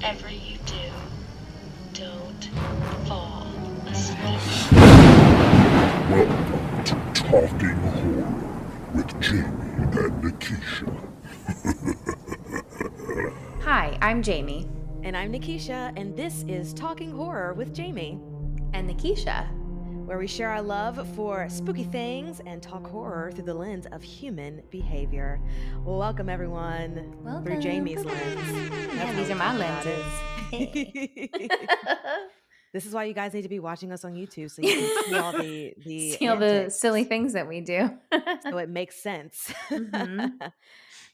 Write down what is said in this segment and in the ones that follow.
whatever you do, don't fall asleep. Welcome to Talking Horror with Jamie and Nikisha. Hi, I'm Jamie. And I'm Nikisha, and this is Talking Horror with Jamie, And Nikisha. where we share our love for spooky things and talk horror through the lens of human behavior. Well, welcome everyone through Jamie's lens. Yeah, these are my lenses. This is why you guys need to be watching us on YouTube so you can see all the See all the antics. silly things that we do. So it makes sense. Mhm.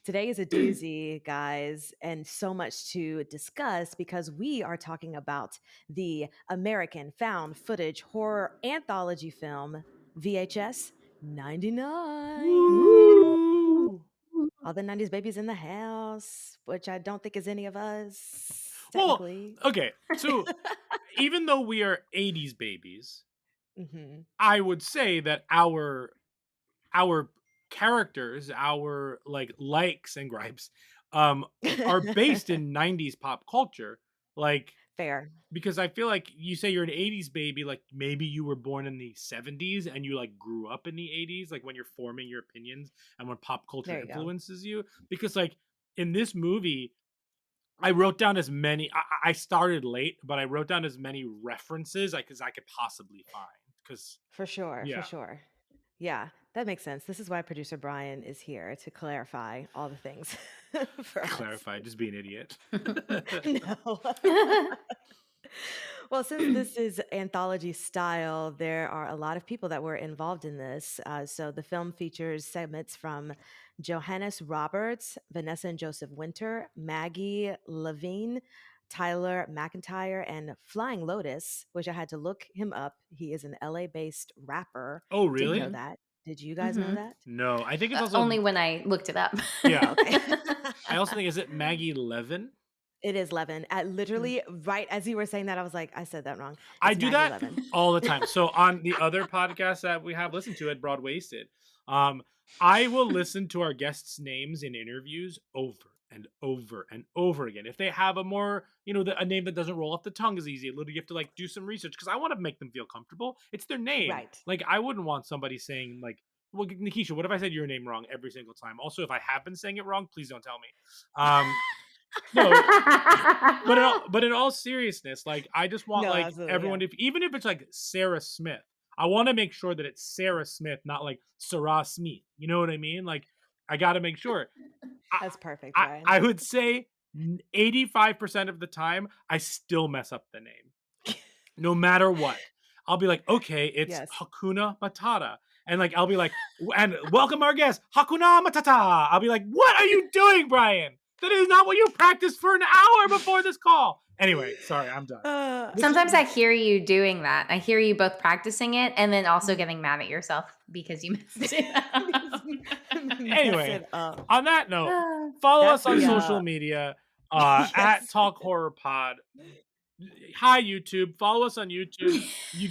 Today is a doozy, guys, and so much to discuss because we are talking about the American found footage horror anthology film VHS 99. Woo! All the 90s babies in the house, which I don't think is any of us, Well, technically. okay, so even though we are 80s babies, Mhm. I would say that our characters, our likes and gripes, are based in 90s pop culture. Like, Fair. because I feel like you say you're an 80s baby, like maybe you were born in the 70s and you like grew up in the 80s, like when you're forming your opinions and when pop culture There you go. influences you. Because like in this movie, I wrote down as many. I started late, but I wrote down as many references as I could possibly find. Because For sure, Yeah. for sure. Yeah, that makes sense. This is why producer Brian is here to clarify all the things for us. clarify, just be an idiot. No. Well, since this is anthology style, there are a lot of people that were involved in this. So the film features segments from Johannes Roberts, Vanessa and Joseph Winter, Maggie Levine, Tyler McIntyre, and Flying Lotus, which I had to look him up. He is an LA-based rapper. Oh, Didn't really? know that. Did you guys know Mhm. that? No, I think it's also Only when I looked it up. Yeah. Okay. I also think, is it Maggie Levin? It is Levin. Literally, right as you were saying that, I was like, I said that wrong. I It's do Maggie that Levin. all the time. So on the other podcast that we have listened to at Broad Wasted, I will listen to our guests' names in interviews over and over and over again. If they have a more, a name that doesn't roll off the tongue as easy, you have to like do some research because I want to make them feel comfortable. It's their name. Right. Like I wouldn't want somebody saying like, well, Nikisha, what if I said your name wrong every single time? Also, if I have been saying it wrong, please don't tell me. No, but in all seriousness, like I just want No, like absolutely, everyone, yeah. even if it's like Sarah Smith, I want to make sure that it's Sarah Smith, not like Sarah Smith. You know what I mean? Like I got to make sure. That's perfect, Brian. I would say 85% of the time I still mess up the name, no matter what. I'll be like, okay, it's Yes. Hakuna Matata. And like I'll be like, and welcome our guest, Hakuna Matata. I'll be like, what are you doing, Brian? That is not what you practiced for an hour before this call. Anyway, sorry, I'm done. Sometimes I hear you doing that. I hear you both practicing it and then also getting mad at yourself because you missed it. Anyway, on that note, follow us on social media at Talk Horror Pod. Hi YouTube, follow us on YouTube. You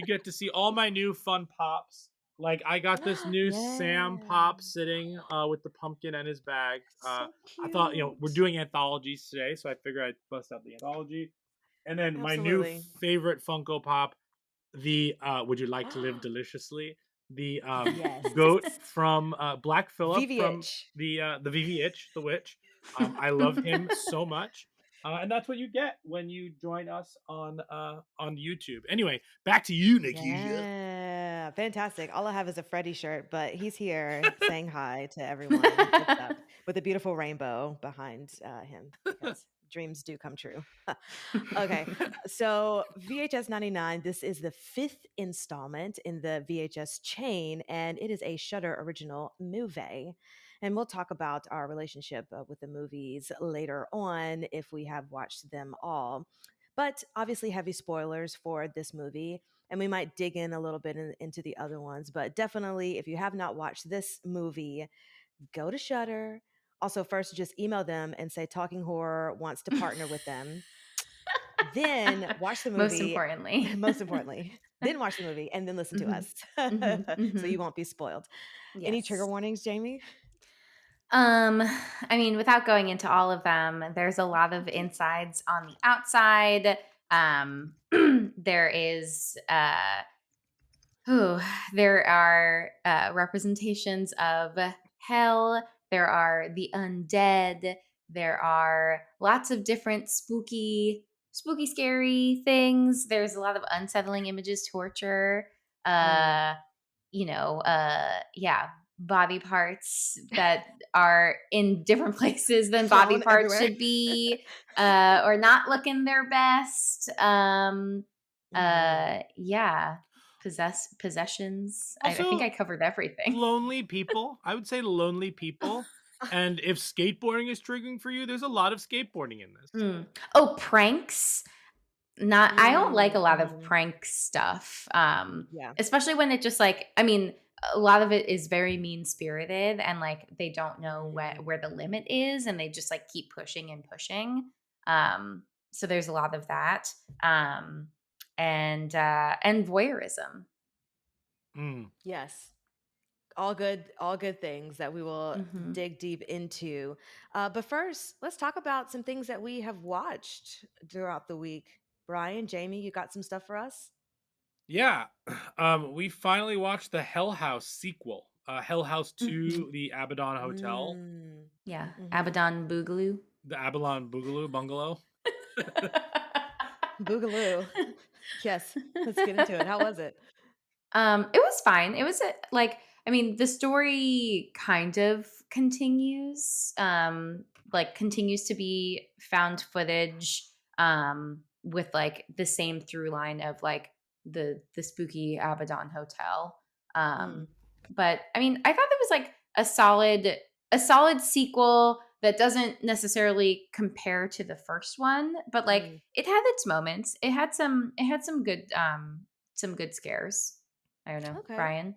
get to see all my new fun pops. Like I got this new Sam pop sitting with the pumpkin and his bag. I thought we're doing anthologies today, so I figured I'd bust out the anthology. And then my new favorite Funko Pop, the Would You Like to Live Deliciously? The goat from Black Phillip from the VVH, the witch. I love him so much. And that's what you get when you join us on YouTube. Anyway, back to you, Nikisha. Yeah, fantastic. All I have is a Freddy shirt, but he's here saying hi to everyone. What's up? With a beautiful rainbow behind him because dreams do come true. Okay, so VHS 99, this is the 5th installment in the VHS chain, and it is a Shudder original movie. And we'll talk about our relationship with the movies later on if we have watched them all. But obviously, heavy spoilers for this movie. And we might dig in a little bit into the other ones. But definitely, if you have not watched this movie, go to Shudder. Also, first, just email them and say Talking Horror wants to partner with them. Then watch the movie. Most importantly. Then watch the movie and then listen to us. So you won't be spoiled. Yes. Any trigger warnings, Jamie? Um, I mean, without going into all of them, there's a lot of insides on the outside. There is Ooh, there are representations of hell. There are the undead. There are lots of different scary things. There's a lot of unsettling images, torture. Mm. Uh, yeah, body parts that are in different places than body Flown parts everywhere. should be, or not looking their best. Mhm. Yeah, possessions. I think Also, I covered everything. lonely people. I would say lonely people. And if skateboarding is triggering for you, there's a lot of skateboarding in this. Mm. Oh, pranks. Not I don't like a Mm, lot of mhm. prank stuff. Yeah. Especially when it just like I mean, a lot of it is very mean-spirited and like they don't know Mm. where the limit is and they just like keep pushing and pushing. So there's a lot of that. And voyeurism. Mm. Yes. All good things that we will Mhm. dig deep into. But first, let's talk about some things that we have watched throughout the week. Brian, Jamie, you got some stuff for us? Yeah. We finally watched the Hell House sequel. Hell House Mhm. 2, the Abaddon Hotel, Mm. Yeah, Mm-hmm. Abaddon Boogaloo. the Abalon Boogaloo Bungalow. Boogaloo. Yes, let's get into it. How was it? It was fine. It was like I mean, the story kind of continues. Like continues to be found footage. With like the same through line of like the spooky Abaddon Hotel. Mm, Um, but I mean, I thought it was like a solid sequel that doesn't necessarily compare to the first one, but like mm. it had its moments. Some good scares. I don't know, Okay. Brian.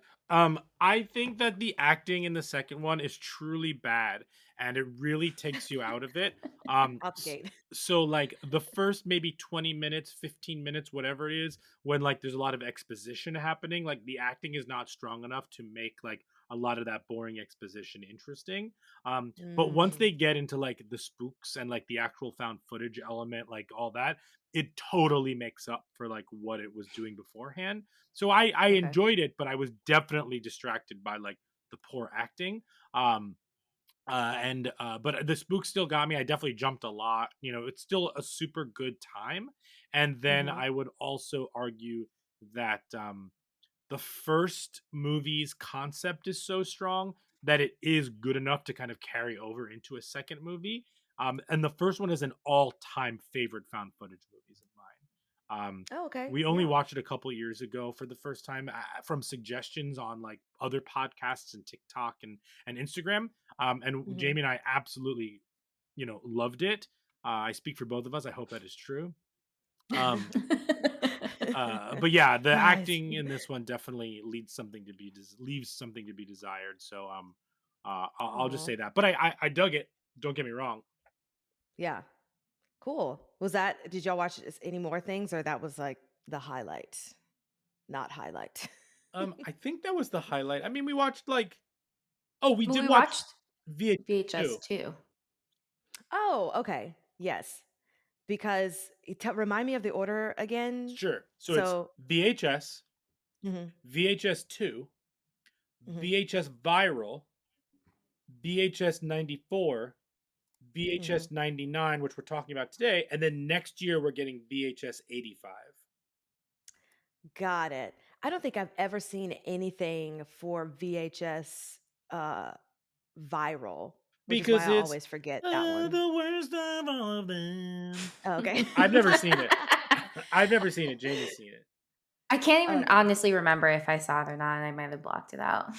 I think that the acting in the second one is truly bad, and it really takes you out of it. Out the gate. So like the first maybe 20 minutes, 15 minutes, whatever it is, when like there's a lot of exposition happening, like the acting is not strong enough to make like a lot of that boring exposition interesting. But once Mm, they get into like the spooks and like the actual found footage element, like all that, it totally makes up for like what it was doing beforehand. So I okay. enjoyed it, but I was definitely distracted by like the poor acting. Um, and But the spook still got me. I definitely jumped a lot. You know, it's still a super good time. And then Mm-hmm. I would also argue that the first movie's concept is so strong that it is good enough to kind of carry over into a second movie. And the first one is an all-time favorite found footage movies of mine. Oh, okay. We only Yeah. watched it a couple years ago for the first time from suggestions on like other podcasts and TikTok and Instagram. And Mm-hmm. Jamie and I absolutely, loved it. I speak for both of us. I hope that is true. Um, but yeah, the Guys. acting in this one definitely leaves something to be desired. So I'll just Aw. say that. But I dug it. Don't get me wrong. Yeah. Cool. Did y'all watch any more things or that was like the highlight? Not highlight. I think that was the highlight. I mean, we watched like we Well, did we watch watched VH2 VHS too. too. Oh, okay. Yes. Because remind me of the order again. Sure. So it's So, VHS, mhm, VHS2, mhm, VHS Viral, VHS 94, mhm. VHS 99, which we're talking about today, and then next year we're getting VHS 85. Got it. I don't think I've ever seen anything for VHS uh viral, which is why Because I it's always forget that one. the worst of all of them. Oh, okay. I've never seen it. I've never seen it. Jamie's seen it. I can't even Okay. honestly remember if I saw it or not. I might have blocked it out.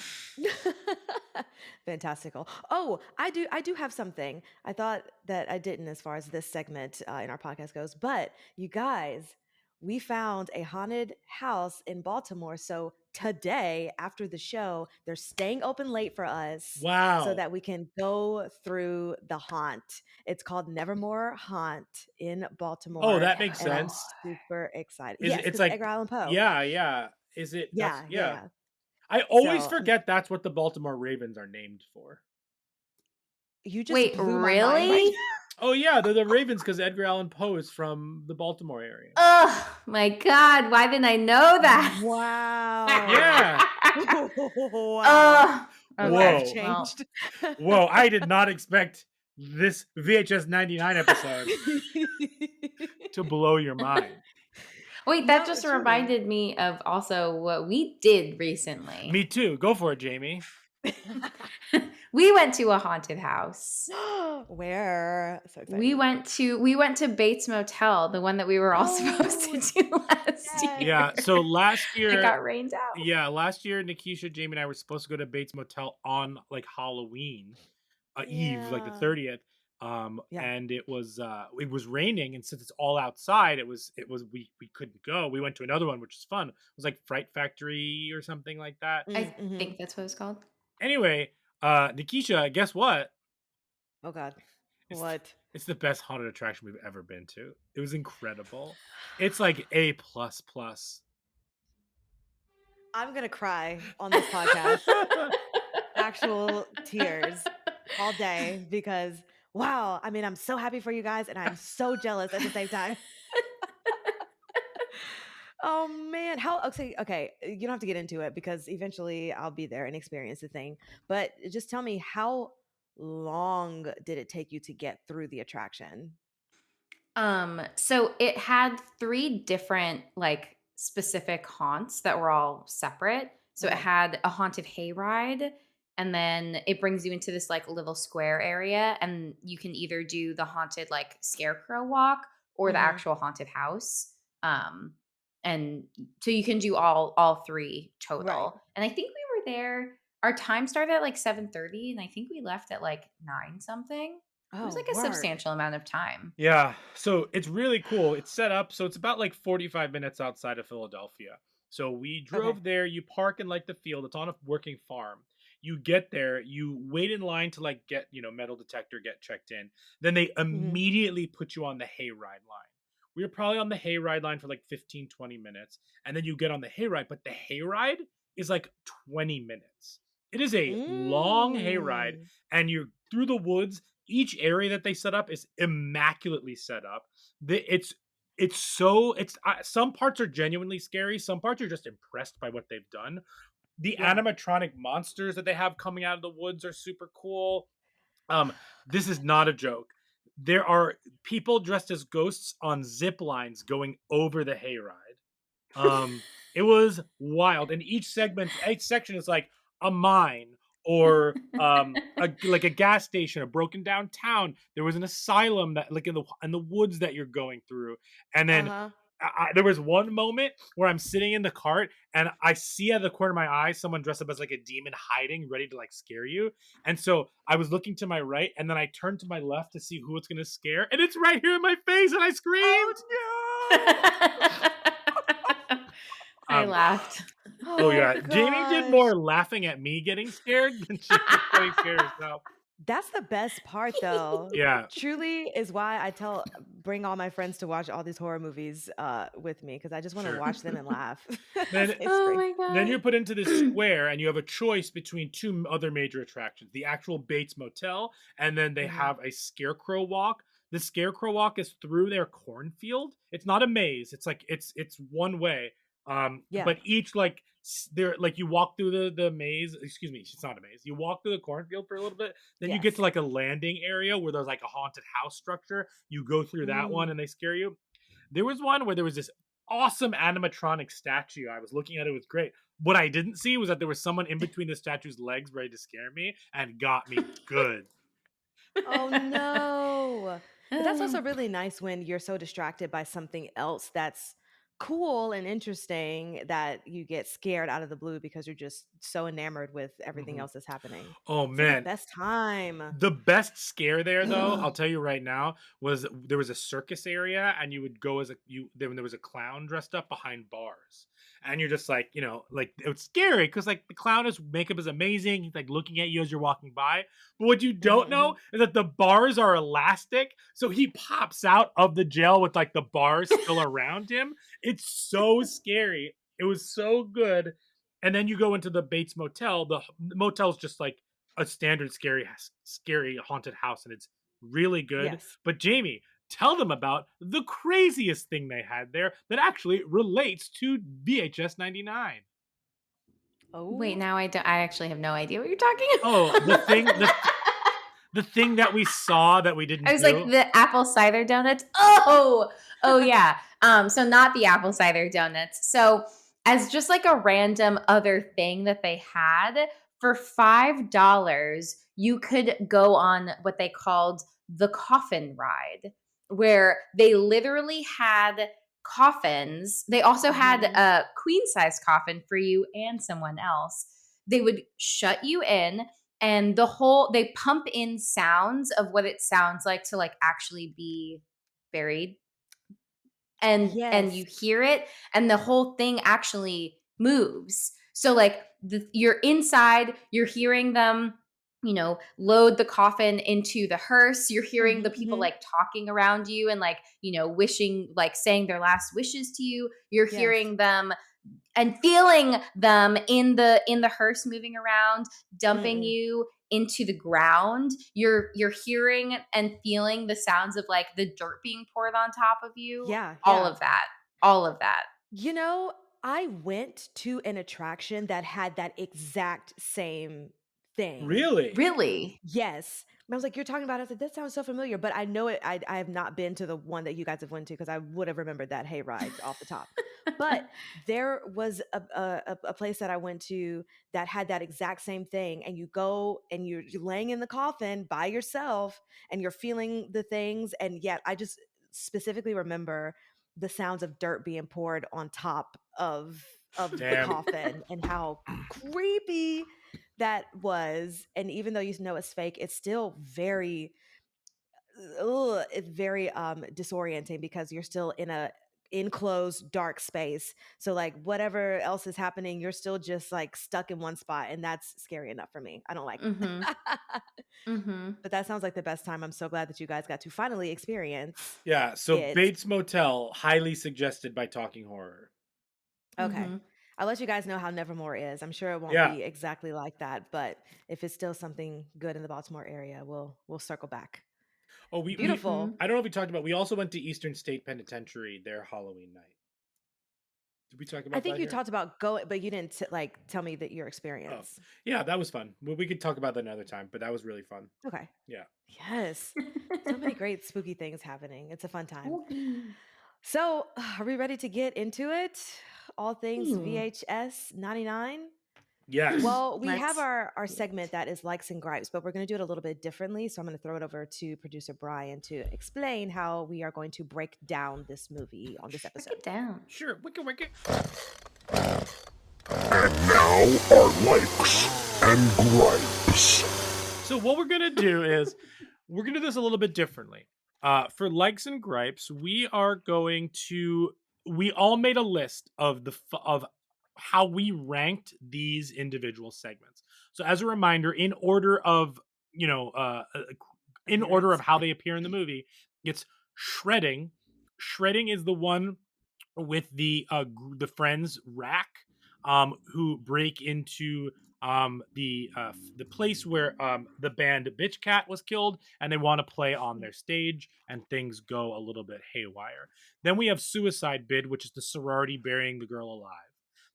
Fantastical. Oh, I do have something. I thought that I didn't as far as this segment in our podcast goes, but you guys, we found a haunted house in Baltimore. So today, after the show, they're staying open late for us so Wow. that we can go through the haunt. It's called Nevermore Haunt in Oh, Baltimore, that makes and I'm Nevermore. sense. super excited. Is Yes, it's because like, Edgar Allan Poe. yeah, yeah. Is it that's Yeah, yeah, yeah. yeah. I always So forget that's what the Baltimore Ravens are named for. You just Wait, blew my mind right really? now. Oh yeah, they're the Ravens because Edgar Allan Poe is from the Baltimore area. Oh my God. Why didn't I know that? Wow. Yeah. Wow. Oh, Your okay. life Whoa. changed. Whoa, I did not expect this VHS 99 episode to blow your mind. Wait, that No, just truly. reminded me of also what we did recently. Me too. Go for it, Jamie. We went to a haunted house. Where? So excited. We went to Bates Motel, the one that we were all supposed to do last yes. year. Yeah, so last It year got rained out. Yeah, last year Nikisha, Jamie, and I were supposed to go to Bates Motel on like Halloween Eve, like the Yeah. 30th. Yeah. And it was raining, and since it's all outside, we couldn't go. We went to another one, which was fun. It was like Fright Factory or something like that. I Mm-hmm. think that's what it's called. Anyway, Nikisha, guess what? Oh God. It's, What? It's the best haunted attraction we've ever been to. It was incredible. It's like A plus plus. I'm gonna cry on this podcast. Actual tears all day because wow. I mean, I'm so happy for you guys, and I'm so jealous at the same time. Oh man, how okay, you don't have to get into it because eventually I'll be there and experience the thing. But just tell me, how long did it take you to get through the attraction? So it had 3 different like specific haunts that were all separate. So it Okay. had a haunted hayride, and then it brings you into this like little square area, and you can either do the haunted like scarecrow walk or the Mhm. actual haunted house. And so you can do all 3 Right. total. And I think we were there. Our time started at like 7:30, and I think we left at like 9 something. It was Oh, like a word. substantial amount of time. Yeah, so it's really cool. It's set up so it's about like 45 minutes outside of Philadelphia. So we drove Okay. there, you park in like the field, it's on a working farm. You get there, you wait in line to like get, metal detector, get checked in. Then they immediately put you on the hayride line. We were probably on the hayride line for like 15, 20 minutes. And then you get on the hayride, but the hayride is like 20 minutes. It is a long hayride, Mm. and you're through the woods. Each area that they set up is immaculately set up. Some parts are genuinely scary. Some parts are just impressed by what they've done. The Yeah. animatronic monsters that they have coming out of the woods are super cool. This is not a joke. There are people dressed as ghosts on zip lines going over the hayride. It was wild, and each section is like a mine or like a gas station, a broken down town. There was an asylum that like in the woods that you're going through, and then Uh-huh. there was one moment where I'm sitting in the cart and I see out of the corner of my eye someone dressed up as like a demon hiding, ready to like scare you. And so I was looking to my right, and then I turned to my left to see who it's gonna scare, and it's right here in my face, and I screamed. I Um, laughed. Oh yeah, Jamie did gosh. more laughing at me getting scared than she was getting scared herself. That's the best part though. Yeah. Truly is why I bring all my friends to watch all these horror movies with me because I just want to Sure. watch them and laugh. Then- It's Oh great. my Then you're God. put into this square, and you have a choice between 2 other major attractions: the actual Bates Motel, and then they Mhm. have a scarecrow walk. The scarecrow walk is through their cornfield. It's not a maze. It's like it's one way. Yeah. But each like there like you walk through the maze. Excuse me, it's not a maze. You walk through the cornfield for a little bit, then you get Yes. to like a landing area where there's like a haunted house structure. You go through that one, Mm. and they scare you. There was one where there was this awesome animatronic statue. I was looking at it, it was great. What I didn't see was that there was someone in between the statue's legs ready to scare me, and got me good. Oh no. But that's also really nice when you're so distracted by something else that's cool and interesting that you get scared out of the blue because you're just so enamored with everything Mhm. else that's happening. Oh It's like the man, best time. the best scare there, though, I'll tell you right now, was there was a circus area, and you would go as there was a clown dressed up behind bars, and you're just like, like it was scary because like the clown's makeup is amazing. He's like looking at you as you're walking by, but what you don't Mhm, know is that the bars are elastic, so he pops out of the jail with like the bars still around him. It's so scary. It was so good. And then you go into the Bates Motel. The motel's just like a standard scary haunted house, and it's really good. Yes. But Jamie, tell them about the craziest thing they had there that actually relates to VHS 99. Wait, Oh. now I actually have no idea what you're talking Oh, about. the thing that we saw that we didn't I was do. like, the apple cider donuts. Oh yeah. So not the apple cider donuts. So as just like a random other thing that they had, for $5, you could go on what they called the coffin ride, where they literally had coffins. They also had Mhm. a queen size coffin for you and someone else. They would shut you in, and they pump in sounds of what it sounds like to like actually be buried, and you Yes. hear it, and the whole thing actually moves. So like you're inside, you're hearing them, load the coffin into the hearse. You're hearing the Mhm, people mhm. like talking around you and like, wishing, like saying their last wishes to you. You're Yes. hearing them and feeling them in the hearse moving around, dumping Mm-mm. you into the ground. You're hearing and feeling the sounds of like the dirt being poured on top of you. Yeah, All yeah. of that. All of that. You know, I went to an attraction that had that exact same thing. Really? Really? Yes. And I was like, you're talking about it. I said, that sounds so familiar, but I know it. I have not been to the one that you guys have went to because I would have remembered that hayride off the top. But there was a place that I went to that had that exact same thing. And you go and you're laying in the coffin by yourself and you're feeling the things. And yet I just specifically remember the sounds of dirt being poured on top of the Damn. coffin and how creepy that was. And even though you know it's fake, it's still very it's very disorienting because you're still in a enclosed dark space. So like whatever else is happening, you're still just like stuck in one spot, and that's scary enough for me. I don't like it. Mm-hmm. Mm-hmm. But that sounds like the best time. I'm so glad that you guys got to finally experience Yeah, so it. Bates Motel, highly suggested by Talking Horror. Okay. Mm-hmm. I'll let you guys know how Nevermore is. I'm sure it won't Yeah. be exactly like that, but if it's still something good in the Baltimore area, we'll circle back. Oh, we Beautiful. I don't know if we talked about. We also went to Eastern State Penitentiary their Halloween night. Did we talk I about think that you here? talked about go, but you didn't like tell me that your Oh, experience. yeah, that was fun. We could talk about that another time, but that was really fun. Okay. Yeah. Yes. So many great spooky things happening. It's a fun time. Okay. So, are we ready to get into it? All things Ew. VHS 99? Yes. Well, we have Let's- our segment that is likes and gripes, but we're going to do it a little bit differently. So I'm going to throw it over to producer Brian to explain how we are going to break down this movie on this Break episode. it down. Sure. Wicked. And now our likes and gripes. So what we're gonna do is we're gonna do this a little bit differently. For likes and gripes, we all made a list of of how we ranked these individual segments. So as a reminder, in order of in order of Appearance. how they appear in the movie, it's shredding. Shredding is the one with the friends Rack, who break into the place where the band Bitch Cat was killed, and they want to play on their stage, and things go a little bit haywire. Then we have Suicide Bid, which is the sorority burying the girl alive.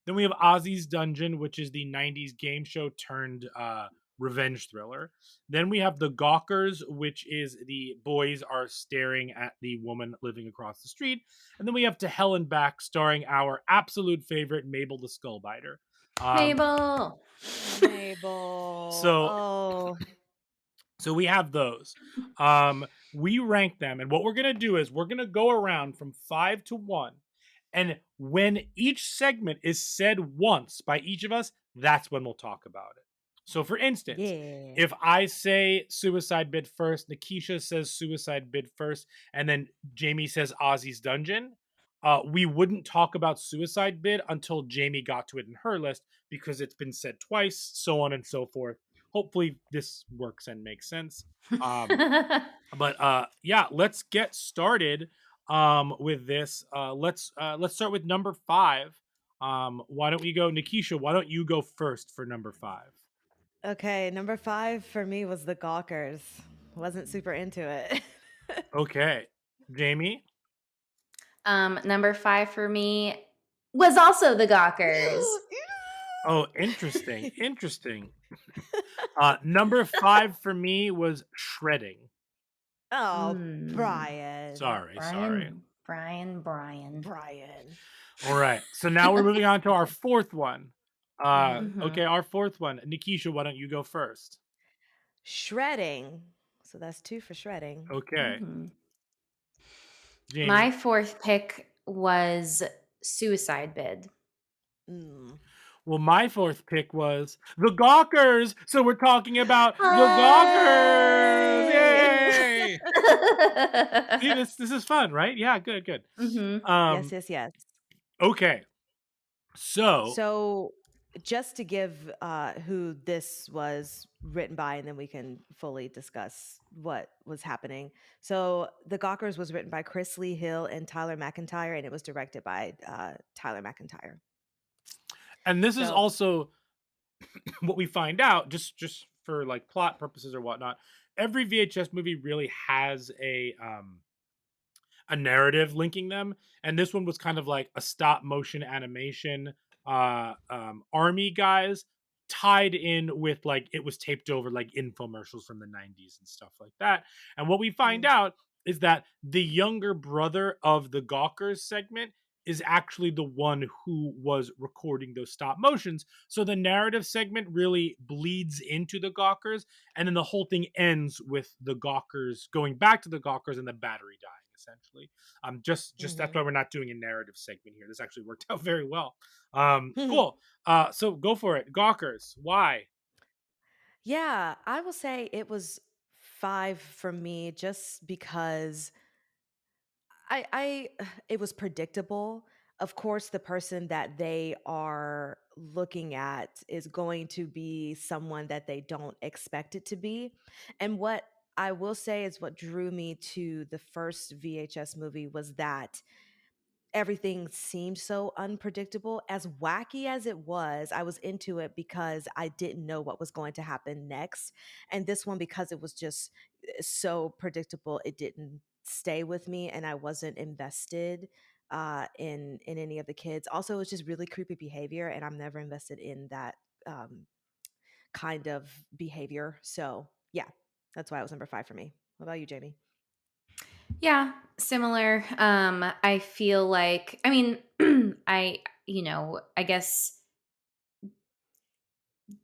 Then we have Ozzy's Dungeon, which is the 90s game show turned revenge thriller. Then we have The Gawkers, which is the boys are staring at the woman living across the street. And then we have To Hell and Back, starring our absolute favorite, Mabel the Skull Biter. Mabel. Mabel. So Oh. So we have those. We rank them, and what we're gonna do is we're gonna go around from 5 to 1, and when each segment is said once by each of us, that's when we'll talk about it. So, for instance, Yeah. if I say Suicide Bid first, Nikisha says Suicide Bid first, and then Jamie says Ozzy's Dungeon, we wouldn't talk about Suicide Bid until Jamie got to it in her list because it's been said twice, so on and so forth. Hopefully this works and makes sense. But yeah, let's get started with this. Let's start with number 5. Why don't we go, Nikisha? Why don't you go first for number 5? Okay, number 5 for me was the Gawkers. Wasn't super into it. Okay. Jamie? Number 5 for me was also the Gawkers. Oh, interesting. Interesting. Number 5 for me was shredding. Oh, Mm. Brian. Sorry. Brian. Brian. All right. So now we're moving on to our fourth one. Mhm. Okay, our fourth one. Nikisha, why don't you go first? Shredding. So that's 2 for shredding. Okay. Mm-hmm. Jamie. My fourth pick was Suicide Bid. Mm. Well, my fourth pick was the Gawkers. So we're talking about the Gawkers. Hey! Yay! See, this is fun, right? Yeah, good. Mm-hmm. Yes, Um, yes, yes. okay. So So, just to give who this was written by, and then we can fully discuss what was happening. So, The Gawkers was written by Chris Lee Hill and Tyler McIntyre, and it was directed by Tyler McIntyre. and this is So, also what we find out just for like plot purposes or whatnot. Every VHS movie really has a narrative linking them, and this one was kind of like a stop motion animation army guys tied in with like it was taped over like infomercials from the 90s and stuff like that. And what we find mm, out is that the younger brother of the Gawkers segment is actually the one who was recording those stop motions. So the narrative segment really bleeds into the Gawkers, and then the whole thing ends with the Gawkers going back to the Gawkers and the battery dying essentially. Just that's why mhm. we're not doing a narrative segment here. This actually worked out very well. Cool. So go for it. Gawkers. Why? Yeah, I will say it was 5 for me just because I it was predictable. Of course, the person that they are looking at is going to be someone that they don't expect it to be. And what I will say is what drew me to the first VHS movie was that everything seemed so unpredictable. As wacky as it was, I was into it because I didn't know what was going to happen next. And this one, because it was just so predictable, it didn't stay with me and I wasn't invested in any of the kids. Also, it was just really creepy behavior, and I'm never invested in that kind of behavior. So, yeah, that's why it was number 5 for me. What about you, Jamie? Yeah, similar. I feel like, I mean, I guess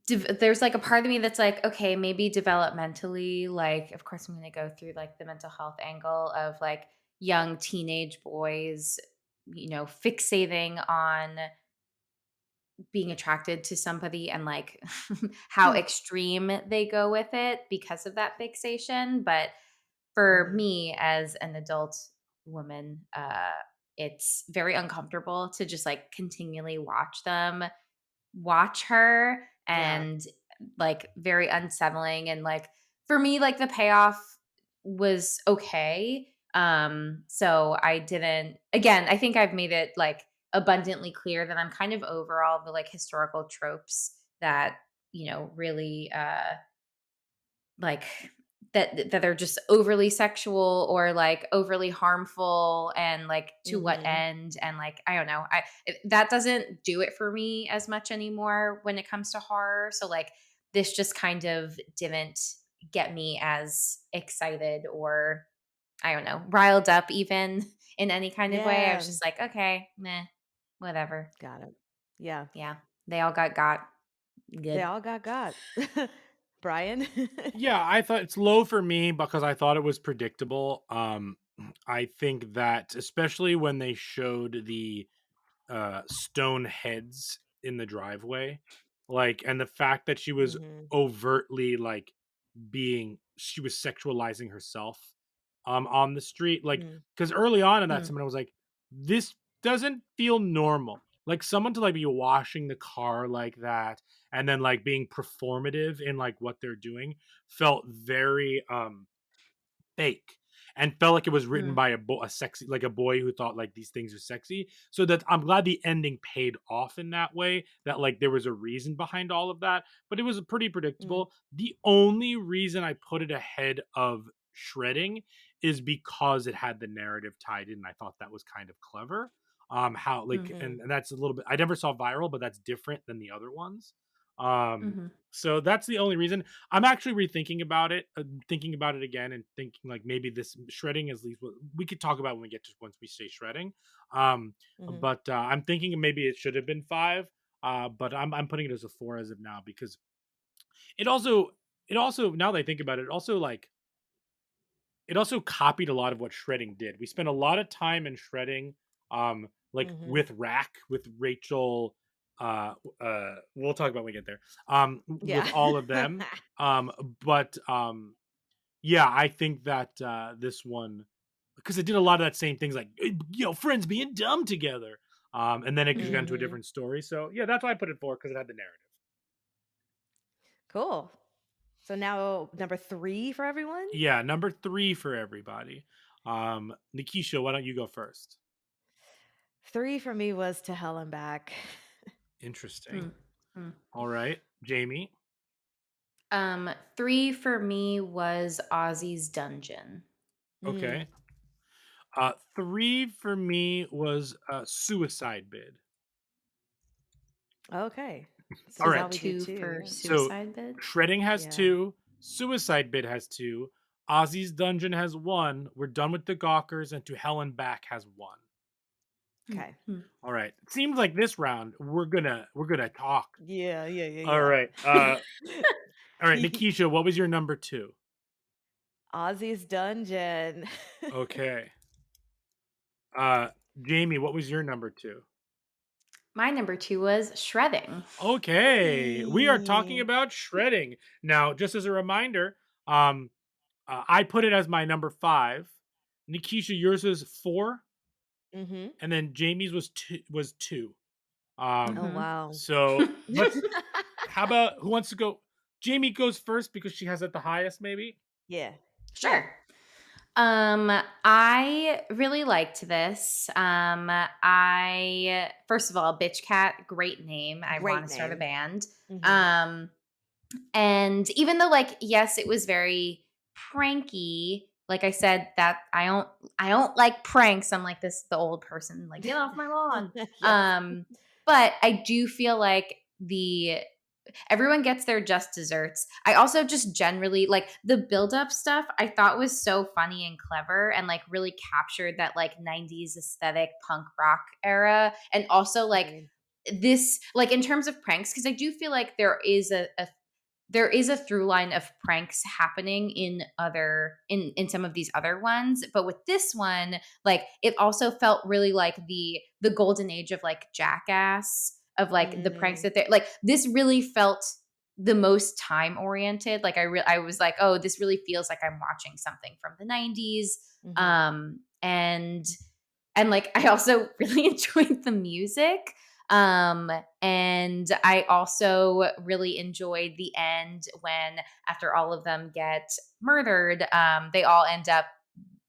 there's like a part of me that's like, okay, maybe developmentally, like, of course, I'm going to go through like the mental health angle of like young teenage boys, fixating on being attracted to somebody and like how extreme they go with it because of that fixation. But for Mm-hmm. me as an adult woman, it's very uncomfortable to just like continually watch her, Yeah. and like very unsettling. And like for me, like the payoff was okay. So I didn't, again, I think I've made it like abundantly clear that I'm kind of over all the like historical tropes that, really like that are just overly sexual or like overly harmful, and like to what Mm-hmm. end. And like I don't know, that doesn't do it for me as much anymore when it comes to horror. So like this just kind of didn't get me as excited or, I don't know, riled up even in any kind of way. I was Yeah. just like, okay, meh, whatever. Got it. Yeah. Yeah, they all got They good. all got. Brian? Yeah, I thought it's low for me because I thought it was predictable. I think that especially when they showed the stone heads in the driveway, like, and the fact that she was Mhm. overtly like she was sexualizing herself on the street, like, Mm. because early on in that Hmm. someone was like, this doesn't feel normal, like someone to like be washing the car like that and then like being performative in like what they're doing felt very fake. and felt like it was written Mm. by a sexy, like a boy who thought like these things are sexy. So that I'm glad the ending paid off in that way, that like there was a reason behind all of that, but it was pretty Mm. predictable. The only reason I put it ahead of Shredding is because it had the narrative tied in. I thought that was kind of clever. How like Mm-hmm. and that's a little bit, I never saw Viral, but that's different than the other ones. Um Mm-hmm. so that's the only reason. I'm actually rethinking about it, thinking about it again, and thinking like maybe this Shredding is least we could talk about when we get to once we say Shredding. Um Mm-hmm. but I'm thinking maybe it should have been 5. But I'm putting it as a 4 as of now, because it also now that I think about it, it also copied a lot of what Shredding did. We spent a lot of time in Shredding, like Mm-hmm. with Rack, with Rachel. We'll talk about when we get there. With Yeah. all of them. But yeah, I think that this one, because it did a lot of that same things, like friends being dumb together. And then it just got into a Mm-hmm. different story. So yeah, that's why I put it 4, because it had the narrative. Cool. So now number 3 for everyone. Yeah, number 3 for everybody. Nikisha, why don't you go first? 3 for me was To Hell and Back. Interesting. Mm. Mm. All right, Jamie. 3 for me was Ozzy's Dungeon. Okay. Mm. 3 for me was Suicide Bid. Okay. So All Is right. now it we do 2 2. for Yeah. So Suicide Bid? Shredding has Yeah. 2, Suicide Bid has 2, Ozzy's Dungeon has 1. We're done with the Gawkers, and To Hell and Back has 1. Okay. Mm. All right. It seems like this round we're gonna talk. Yeah. Yeah. All Yeah. right. All right, Yeah. Nikisha, what was your number 2? Ozzy's Dungeon. Okay. Uh, Jamie, what was your number 2? My number 2 was Shredding. Okay, we are talking Eee. about Shredding. Now, just as a reminder, um, I put it as my number 5. Nikisha, yours was 4, Mhm. and then Jamie's was 2. Um, Oh Mhm. wow. so let's. How about who wants to go? Jamie goes first because she has it the highest, maybe. Yeah. Yeah. Sure. I really liked this. I first of all, Bitch Cat, great name. I want Great to start a name. band. Mhm. Um, and even though, like, yes, it was very pranky. Like I said, that I don't like pranks. I'm like this, the old person, like, get off my lawn. Yes. But I do feel like the everyone gets their just desserts. I also just generally like the build up stuff I thought was so funny and clever and like really captured that like 90s aesthetic punk rock era. And also like Agreed. this, like in terms of pranks, because I do feel like there is a through line of pranks happening in some of these other ones, but with this one, like it also felt really like the golden age of like Jackass, of like the pranks Mm. that they're like, this really felt the most time oriented. Like I was like, oh, this really feels like I'm watching something from the 90s. Mhm. And like I also really enjoyed the music. And I also really enjoyed the end when, after all of them get murdered, they all end up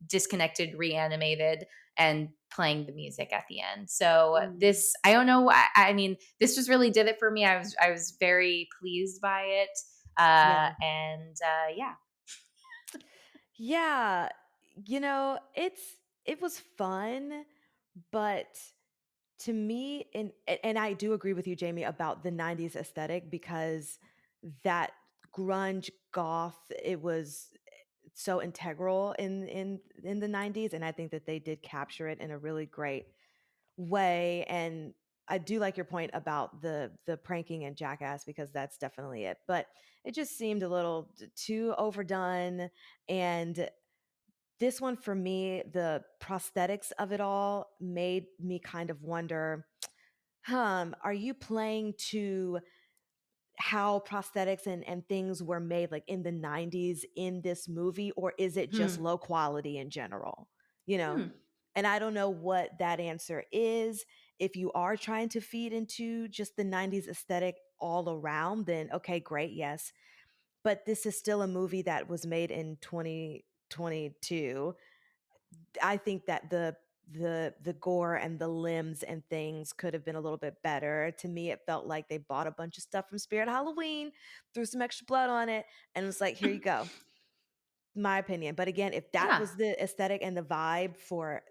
disconnected, reanimated, and playing the music at the end. So Mm. this, I don't know. I mean, this just really did it for me. I was very pleased by it. Yeah. Yeah. Yeah. It was fun, but to me, and I do agree with you, Jamie, about the 90s aesthetic, because that grunge goth, it was so integral in the 90s, and I think that they did capture it in a really great way. And I do like your point about the pranking and Jackass, because that's definitely it. But it just seemed a little too overdone. And this one, for me, the prosthetics of it all made me kind of wonder, are you playing to how prosthetics and things were made like in the 90s in this movie, or is it just Hmm. low quality in general? You know? Hmm. And I don't know what that answer is. If you are trying to feed into just the 90s aesthetic all around, then okay, great, yes. But this is still a movie that was made in 2022. I think that the gore and the limbs and things could have been a little bit better. To me, it felt like they bought a bunch of stuff from Spirit Halloween, threw some extra blood on it, and was like, here you go. My opinion. But again, if that Yeah. was the aesthetic and the vibe for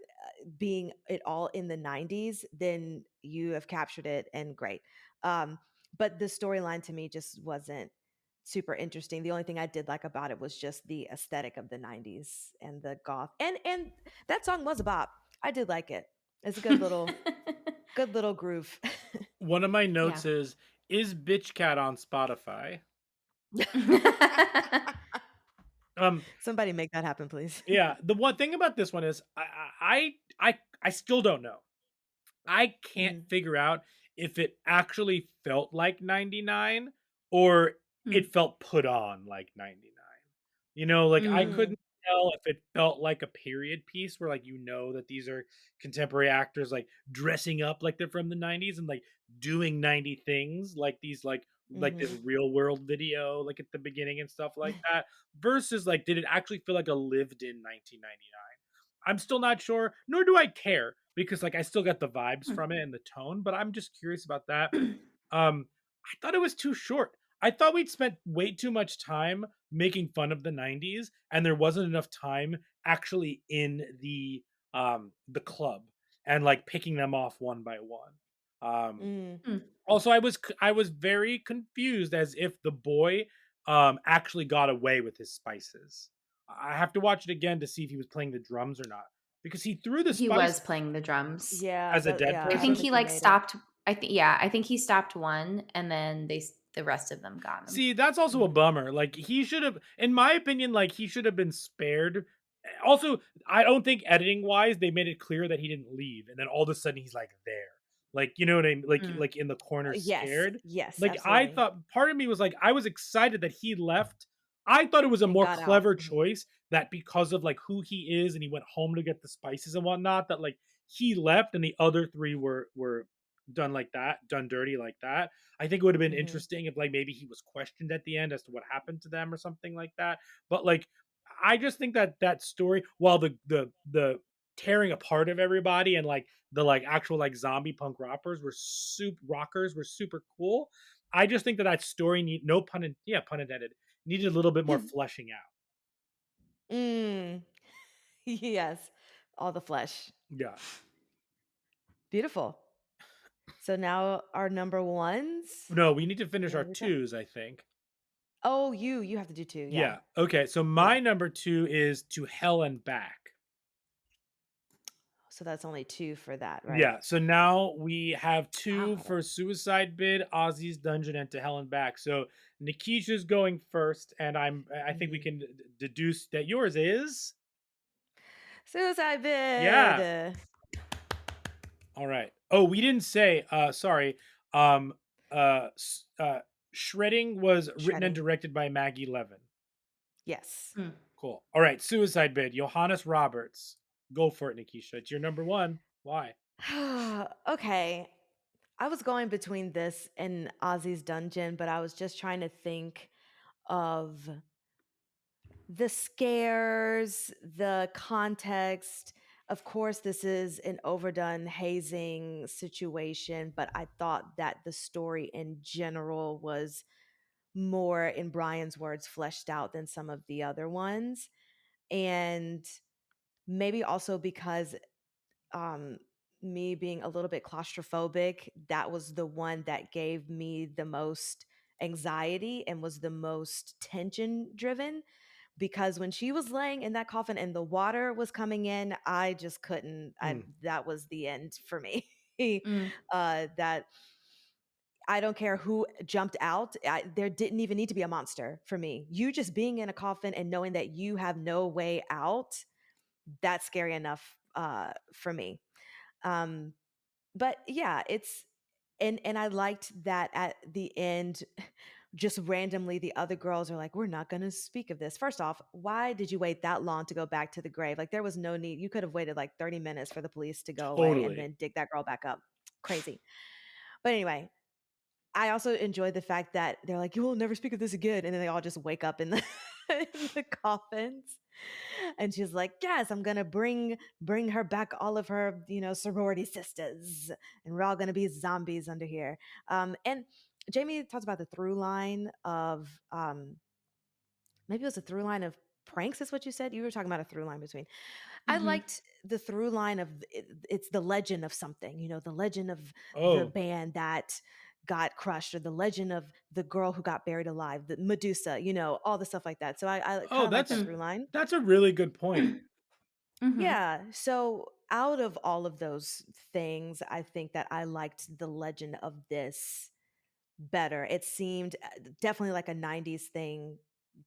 being it all in the 90s, then you have captured it and great. Um, but the storyline to me just wasn't super interesting. The only thing I did like about it was just the aesthetic of the 90s and the goth. And that song was a bop. I did like it. It's a good little groove. One of my Yeah. notes is Bitch Cat on Spotify? Um, Somebody make that happen, please. yeah. The one thing about this one is I still don't know. I can't Mhm. figure out if it actually felt like 99 or Mm. it felt put on like 99. You know, like I Mm. couldn't tell if it felt like a period piece where like that these are contemporary actors like dressing up like they're from the 90s and like doing 90 things like these like this Mhm. real world video like at the beginning and stuff like that versus like did it actually feel like a lived in 1999. I'm still not sure, nor do I care because like I still got the vibes from it and the tone, but I'm just curious about that. I thought it was too short. I thought we'd spent way too much time making fun of the 90s and there wasn't enough time actually in the club and like picking them off one by one. Mm. Mm. Also I was very confused as if the boy actually got away with his spices. I have to watch it again to see if he was playing the drums or not because he threw the He spice was playing the drums. Yeah, as a dead I I don't think person. he think he like made it. stopped. I think he stopped one, and then the rest of them got him. See, that's also a Mhm. bummer. Like he should have, in my opinion, like he should have been spared. Also, I don't think editing wise they made it clear that he didn't leave, and then all of a sudden he's like there, like you know what I mean, Mm. like in the corner, Yes, scared. yes, Like I absolutely. thought, part of me was like, I was excited that he left. I thought it was a And more got out. clever Mhm. choice that because of like who he is, and he went home to get the spices and whatnot. That like he left, and the other three were done like that, done dirty like that. I think it would have been Mhm. interesting if like maybe he was questioned at the end as to what happened to them or something like that. But like I just think that that story, while the tearing apart of everybody and like the like actual like zombie punk rockers were super cool. I just think that that story no pun yeah, pun intended, needed a little bit more fleshing out. Mm. Yes. All the flesh. Yeah. Beautiful. So now our number ones. No, we need to finish Where our do we go? twos, I think. Oh, you have to do two. Yeah. Yeah. Okay. So Yeah. my number two is To Hell and Back. So that's only two for that, right? Yeah, so now we have two Wow. for Suicide Bid, Ozzy's Dungeon, and To Hell and Back. So Nikisha's going first, and I think we Mhm. can deduce that yours is Suicide yeah. bid. All right. Oh, we didn't say. Sorry. Um. Shredding was written and Shredding. directed by Maggie Levin. Yes. Mm. Cool. All right. Suicide Bid, Johannes Roberts. Go for it, Nikisha. It's your number one. Why? Okay. I was going between this and Ozzy's Dungeon, but I was just trying to think of the scares, the context. Of course, this is an overdone hazing situation, but I thought that the story in general was more, in Brian's words, fleshed out than some of the other ones. And maybe also because um, me being a little bit claustrophobic, that was the one that gave me the most anxiety and was the most tension driven because when she was laying in that coffin and the water was coming in, I just couldn't. Mm, That was the end for me. Mm. That I don't care who jumped out. There didn't even need to be a monster for me. You just being in a coffin and knowing that you have no way out, that's scary enough for me. Um, but yeah, it's and I liked that at the end just randomly the other girls are like, we're not going to speak of this. First off, why did you wait that long to go back to the grave? Like there was no need. You could have waited like 30 minutes for the police to go away and totally. then dig that girl back up. Crazy. But anyway, I also enjoyed the fact that they're like, you will never speak of this again. And then they all just wake up in the in the coffins. And she's like, "Yes, I'm gonna bring her back all of her, sorority sisters, and we're all gonna be zombies under here." And Jamie talks about the through line of maybe it was a through line of pranks. Is what you said. You were talking about a through line between. I Mhm. liked the through line of it's the legend of something, the legend of the Oh, band that got crushed, or the legend of the girl who got buried alive, the Medusa, all the stuff like that. So I kind oh, of like that that's through line. that's a really good point. Mhm. Yeah. So out of all of those things, I think that I liked the legend of this better. It seemed definitely like a 90s thing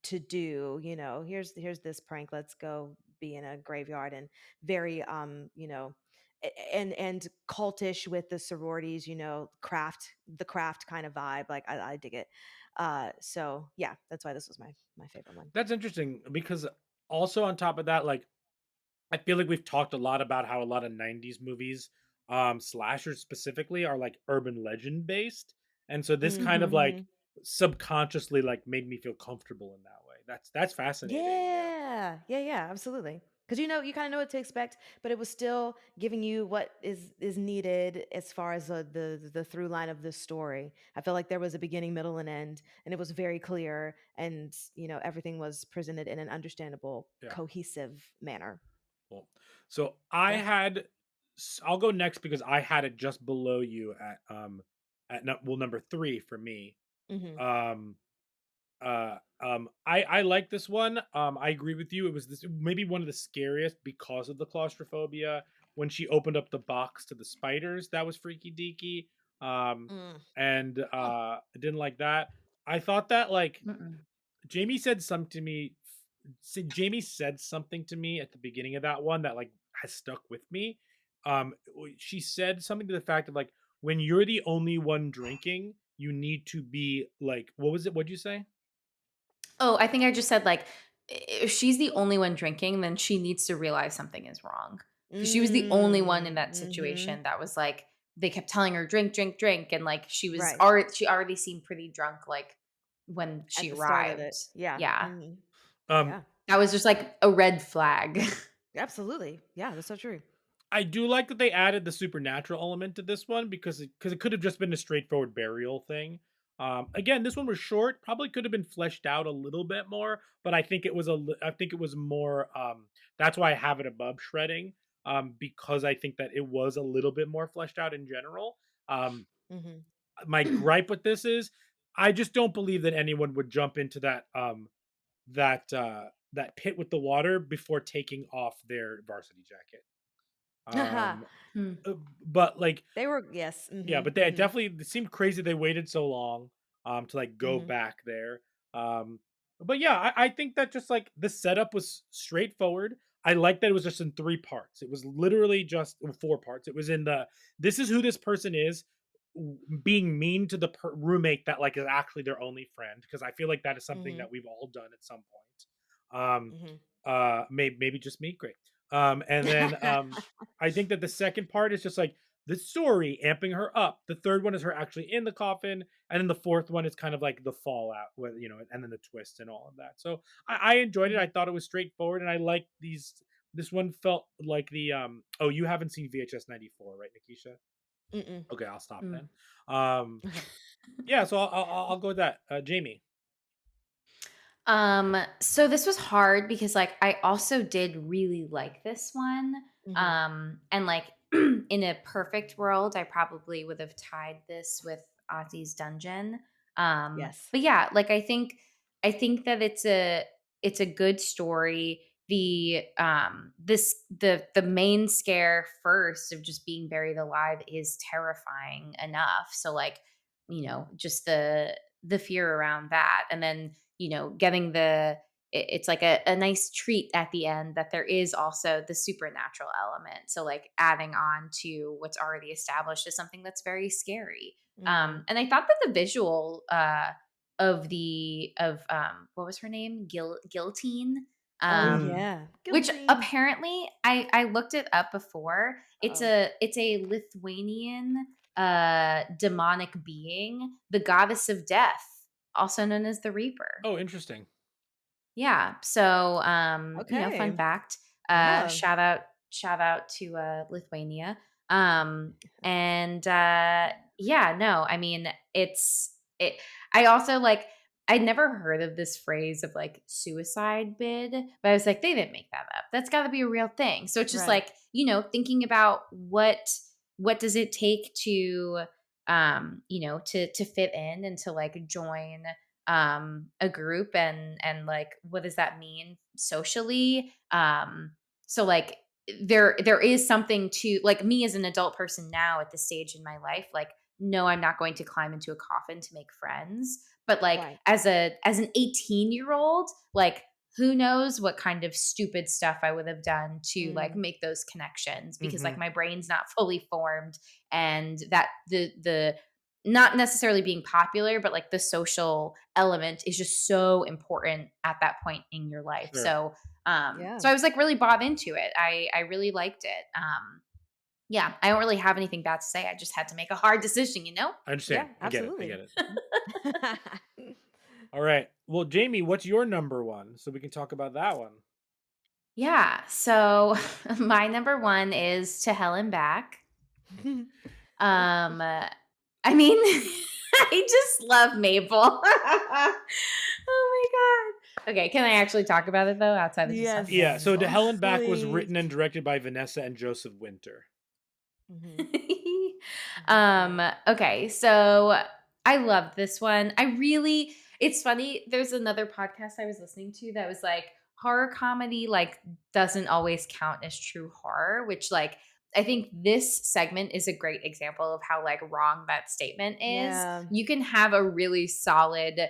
to do, here's this prank, let's go be in a graveyard, and very and cultish with the sororities, the craft kind of vibe. Like I dig it. So yeah, that's why this was my favorite one. That's interesting because also on top of that, like I feel like we've talked a lot about how a lot of 90s movies, slashers specifically, are like urban legend based. And so this kind of like Mm-hmm. subconsciously like made me feel comfortable in that way. That's fascinating. Yeah. Yeah, absolutely. Because you kind of know what to expect, but it was still giving you what is needed as far as the through line of the story. I feel like there was a beginning, middle, and end, and it was very clear, and everything was presented in an understandable, Yeah. cohesive manner. Cool. So I Yeah. had I'll go next because I had it just below you at number 3 for me. Mm-hmm. Um I like this one. I agree with you. It was this maybe one of the scariest because of the claustrophobia. When she opened up the box to the spiders, that was freaky deaky. Um, Mm. and I didn't like that. I thought that like Mm-mm. Jamie said something to me. Jamie said something to me at the beginning of that one that like has stuck with me. She said something to the fact of like when you're the only one drinking, you need to be like what was it? What'd you say? Oh, I think I just said, like, if she's the only one drinking, then she needs to realize something is wrong, because she was the only one in that Mm-hmm. situation that was, like, they kept telling her, "Drink, drink, drink," and, like, Right. she already seemed pretty drunk, like, when At she the start of arrived. it. Yeah. Yeah. Mm-hmm. Um, Yeah. That was just, like, a red flag. Absolutely. Yeah, that's so true. I do like that they added the supernatural element to this one because it could have just been a straightforward burial thing. Again, this one was short, probably could have been fleshed out a little bit more, but I think it was I think it was more. That's why I have it above shredding. Because I think that it was a little bit more fleshed out in general. Um, Mm-hmm. my gripe with this is, I just don't believe that anyone would jump into that pit with the water before taking off their varsity jacket. Um, Hmm. uh, but like They were, yes. yeah, Mhm, but they mhm, definitely it seemed crazy they waited so long to like go mhm, back there. Um but yeah, I think that just like the setup was straightforward. I like that it was just in 3 parts. It was literally just 4 parts. It was in the this is who this person is being mean to the roommate that like is actually their only friend, because I feel like that is something mhm, that we've all done at some point. mhm. Maybe just me, great. And then I think that the second part is just like the story amping her up. The third one is her actually in the coffin, and then the fourth one is kind of like the fallout, with and then the twist and all of that. So I enjoyed it. I Mhm, thought it was straightforward, and I like these. This one felt like the Oh, you haven't seen VHS 94, right, Nikisha? mm-mm. Okay, I'll stop Mm. then. Um, yeah, so I'll go with that. Jamie. So this was hard because, like, I also did really like this one. Mhm. And, like, in a perfect world, I probably would have tied this with Ozzy's Dungeon. Yes. But yeah, like, I think that it's a good story. The main scare first of just being buried alive is terrifying enough. So, like, just the fear around that, and then, getting it's like a nice treat at the end that there is also the supernatural element. So, like, adding on to what's already established is something that's very scary. Mhm. And I thought that the visual of what was her name? Guillotine. Oh Mm. Um yeah. which Guillotine. apparently I looked it up before. It's Oh. a Lithuanian demonic being, the goddess of death, also known as the Reaper. Oh, interesting. Yeah. So, fun Okay. fact. Yeah. Shout out to Lithuania. Um, and yeah, no, I mean, it. I also like. I'd never heard of this phrase of like suicide bid, but I was like, they didn't make that up. That's got to be a real thing. So it's just Right. like, thinking about what does it take to to fit in and to like join a group, and like what does that mean socially. So like there is something to like me as an adult person now at this stage in my life, like no, I'm not going to climb into a coffin to make friends, but like Right. as an 18-year-old, like who knows what kind of stupid stuff I would have done to like Mm. make those connections, because like Mhm. my brain's not fully formed, and that the not necessarily being popular, but like the social element is just so important at that point in your life. Sure. Yeah. So I was like really bought into it. I really liked it. Yeah, I don't really have anything bad to say. I just had to make a hard decision, you know? I Yeah, understand. I get it. I absolutely. get it. All right. Well, Jamie, what's your number one? So we can talk about that one. Yeah. So my number one is To Hell and Back. I mean, I just love Mabel. Oh my god. Okay, can I actually talk about it though outside of just Yes, talking about Yeah. So To Mabel? Hell and Back was please. written and directed by Vanessa and Joseph Winter. Mhm. Okay, so I loved this one. It's funny, there's another podcast I was listening to that was like horror comedy like doesn't always count as true horror, which like I think this segment is a great example of how like wrong that statement is. Yeah. You can have a really solid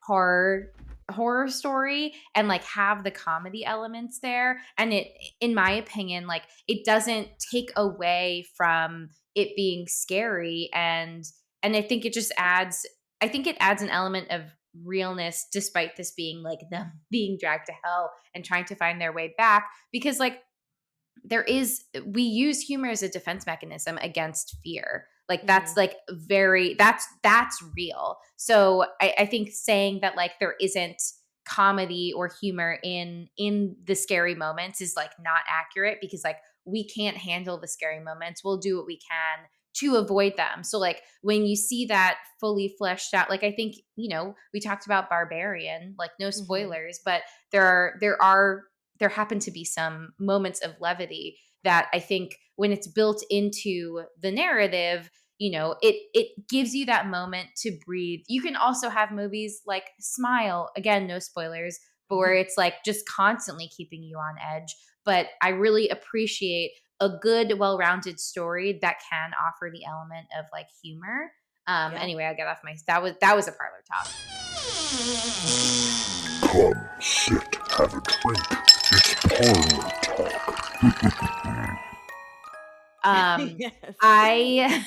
horror horror story and like have the comedy elements there, and it, in my opinion, like it doesn't take away from it being scary, and I think it just adds an element of realness despite this being like them being dragged to hell and trying to find their way back, because like we use humor as a defense mechanism against fear. Like that's Mhm. like that's real. So I think saying that like there isn't comedy or humor in the scary moments is like not accurate, because like we can't handle the scary moments. We'll do what we can to avoid them. So like when you see that fully fleshed out, like I think, we talked about Barbarian, like no Mhm. spoilers, but there happen to be some moments of levity that I think when it's built into the narrative, it gives you that moment to breathe. You can also have movies like Smile, again, no spoilers, but where it's like just constantly keeping you on edge. But I really appreciate a good, well-rounded story that can offer the element of like humor. Yeah. Anyway, I got off my that was a parlor talk. Come, sit, have a drink. It's parlor talk. Um, Yes. I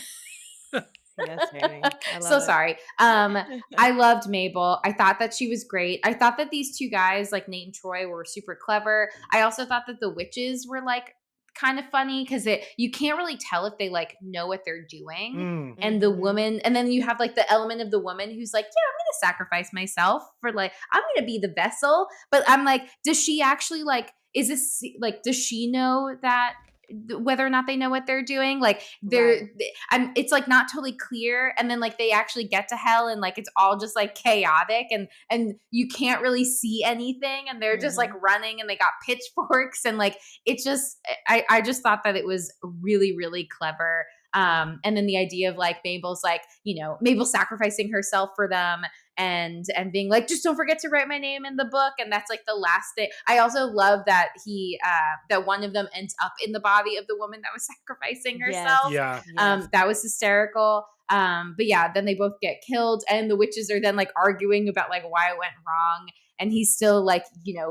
Yes, Jamie. I so love it. sorry. I loved Mabel. I thought that she was great. I thought that these two guys, like Nate and Troy, were super clever. I also thought that the witches were like kind of funny because you can't really tell if they like know what they're doing. Mm. And the Mhm. woman, and then you have like the element of the woman who's like, yeah, I'm gonna sacrifice myself for like, I'm gonna be the vessel. But I'm like, does she actually like, is this like, does she know that whether or not they know what they're doing? Like Right. it's like not totally clear, and then like they actually get to hell and like it's all just like chaotic, and you can't really see anything, and they're just like Mhm. running and they got pitchforks, and like it's just I just thought that it was really really clever. And then the idea of like Mabel's like, Mabel sacrificing herself for them, and being like, just don't forget to write my name in the book, and that's like the last thing. I also love that that one of them ends up in the body of the woman that was sacrificing Yes. herself. Yeah. Yes. That was hysterical. But yeah, then they both get killed, and the witches are then like arguing about like why it went wrong, and he's still like,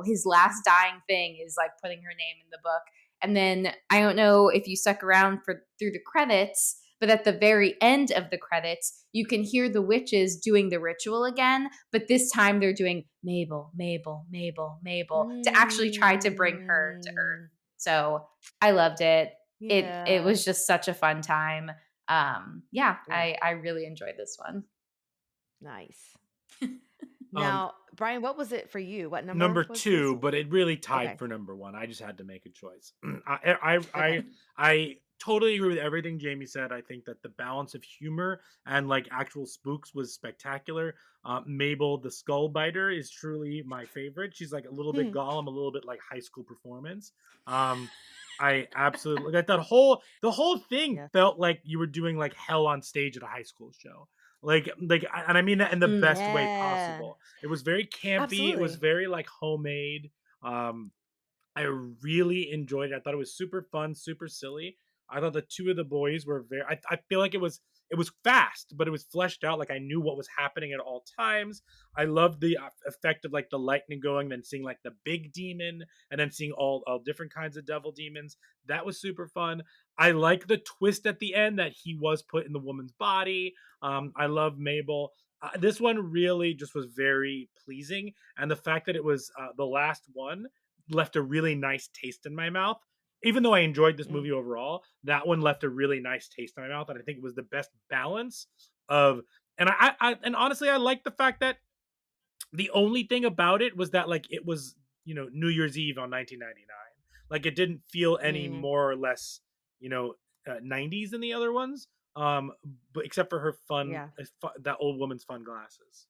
his last dying thing is like putting her name in the book. And then I don't know if you stuck around through the credits, but at the very end of the credits, you can hear the witches doing the ritual again, but this time they're doing Mabel, Mabel, Mabel, Mabel to actually try to bring her to Earth. Mm. So I loved it. It Yeah. was just such a fun time. Yeah, Ooh, I really enjoyed this one. nice. Um, Now, Brian, what was it for you? What Number number was this 2, one? but it really tied Okay. for number 1. I just had to make a choice. Okay. I totally agree with everything Jamie said. I think that the balance of humor and like actual spooks was spectacular. Mabel the Skull Biter is truly my favorite. She's like a little bit Hmm. Gollum, a little bit like High School Performance. Um, I absolutely that whole thing Yeah. felt like you were doing like hell on stage at a high school show. And I mean that in the Mm. best way Yeah. possible. It was very campy. It was Absolutely. very like homemade. Um, I really enjoyed it. I thought it was super fun, super silly. I thought the two of the boys were very. I feel like it was fast, but it was fleshed out. Like I knew what was happening at all times. I loved the effect of like the lightning going, then seeing like the big demon, and then seeing all different kinds of devil demons. That was super fun. I like the twist at the end that he was put in the woman's body. I love Mabel. This one really just was very pleasing, and the fact that it was the last one left a really nice taste in my mouth. Even though I enjoyed this Mm. movie overall, that one left a really nice taste in my mouth, and I think it was the best balance of. And honestly, I like the fact that the only thing about it was that like it was New Year's Eve on 1999. Like it didn't feel any Mm. more or less 90s than the other ones. Um, but except for her Yeah. that old woman's fun glasses.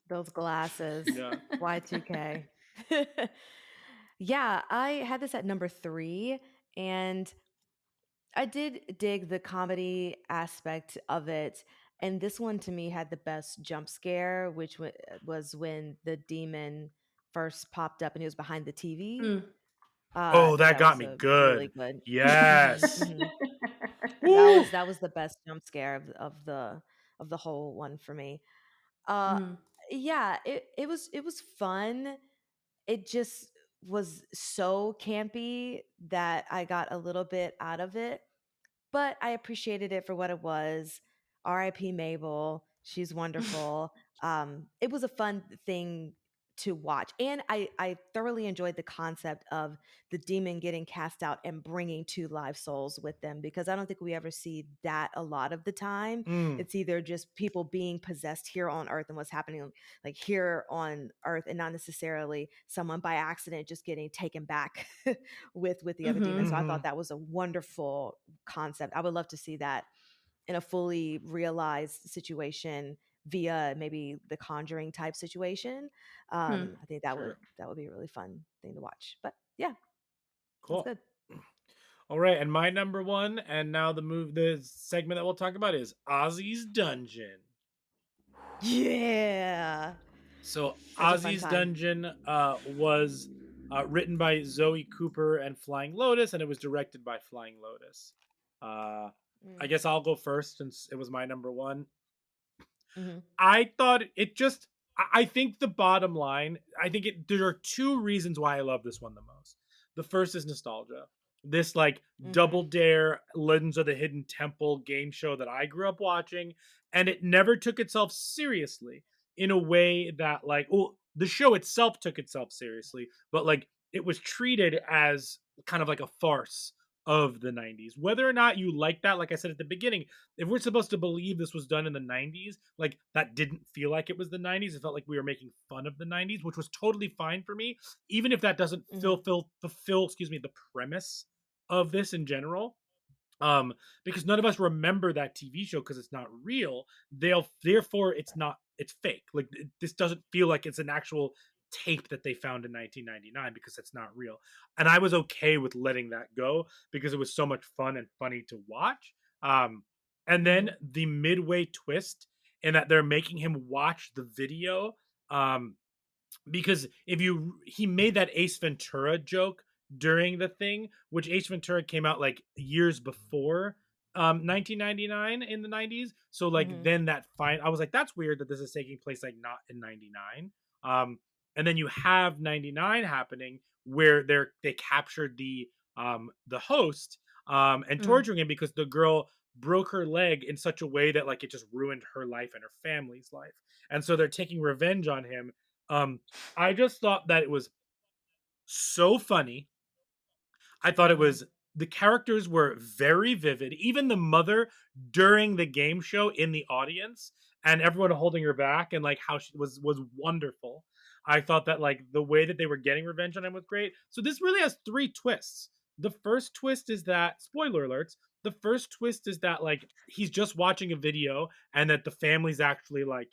Those glasses. Yeah. Y2K. Yeah, I had this at number 3, and I did dig the comedy aspect of it. And this one to me had the best jump scare, which was when the demon first popped up and he was behind the TV. Mm. I Oh, thought that that got was me a really good. good. Hmm. Yes. Hmm. That Woo! was that was the best jump scare of the whole one for me. Uh, Mm. yeah, it was fun. It just was so campy that I got a little bit out of it, but I appreciated it for what it was. R.I.P. Mabel. She's wonderful. It was a fun thing to watch. And I thoroughly enjoyed the concept of the demon getting cast out and bringing two live souls with them, because I don't think we ever see that a lot of the time. Mm. It's either just people being possessed here on Earth and what's happening like here on Earth, and not necessarily someone by accident just getting taken back with the other demons. Mhm. So I Hmm. thought that was a wonderful concept. I would love to see that in a fully realized situation via maybe the Conjuring type situation. Hmm. I think that would Sure. that would be a really fun thing to watch. But yeah, that's Cool. good. All right, and my number one, and now the segment that we'll talk about is Ozzy's Dungeon. Yeah, So such a fun Ozzy's time. Dungeon was written by Zoe Cooper and Flying Lotus, and it was directed by Flying Lotus. Uh, I Mm. guess I'll go first since it was my number one. Mm-hmm. I thought it just. I think the bottom line. There are two reasons why I love this one the most. The first is nostalgia. This like Mm-hmm. Double Dare Legends of the Hidden Temple game show that I grew up watching, and it never took itself seriously in a way that the show itself took itself seriously, but like it was treated as kind of like a farce of the 90s. Whether or not you like that, like I said at the beginning, if we're supposed to believe this was done in the 90s, like that didn't feel like it was the 90s. It felt like we were making fun of the 90s, which was totally fine for me, even if that doesn't Mm-hmm. fulfill, excuse me, the premise of this in general. Um, because none of us remember that TV show because it's not real. Therefore it's fake. Like this doesn't feel like it's an actual tape that they found in 1999 because it's not real. And I was okay with letting that go because it was so much fun and funny to watch. Um, and then Mm-hmm. the midway twist in that they're making him watch the video. Um, because if you he made that Ace Ventura joke during the thing, which Ace Ventura came out like years before 1999 in the 90s. So like Mm-hmm. then that fine I was like that's weird that this is taking place like not in 99. And then you have 99 happening where they captured the host and Mm. torturing him because the girl broke her leg in such a way that like it just ruined her life and her family's life. And so they're taking revenge on him. um, I just thought that it was so funny. I thought it Mm-hmm. was the characters were very vivid. Even the mother during the game show in the audience, and everyone holding her back, and like how she was wonderful. I thought that like the way that they were getting revenge on him was great. So this really has 3 twists. The first twist is that, spoiler alerts, the first twist is that like he's just watching a video and that the family's actually like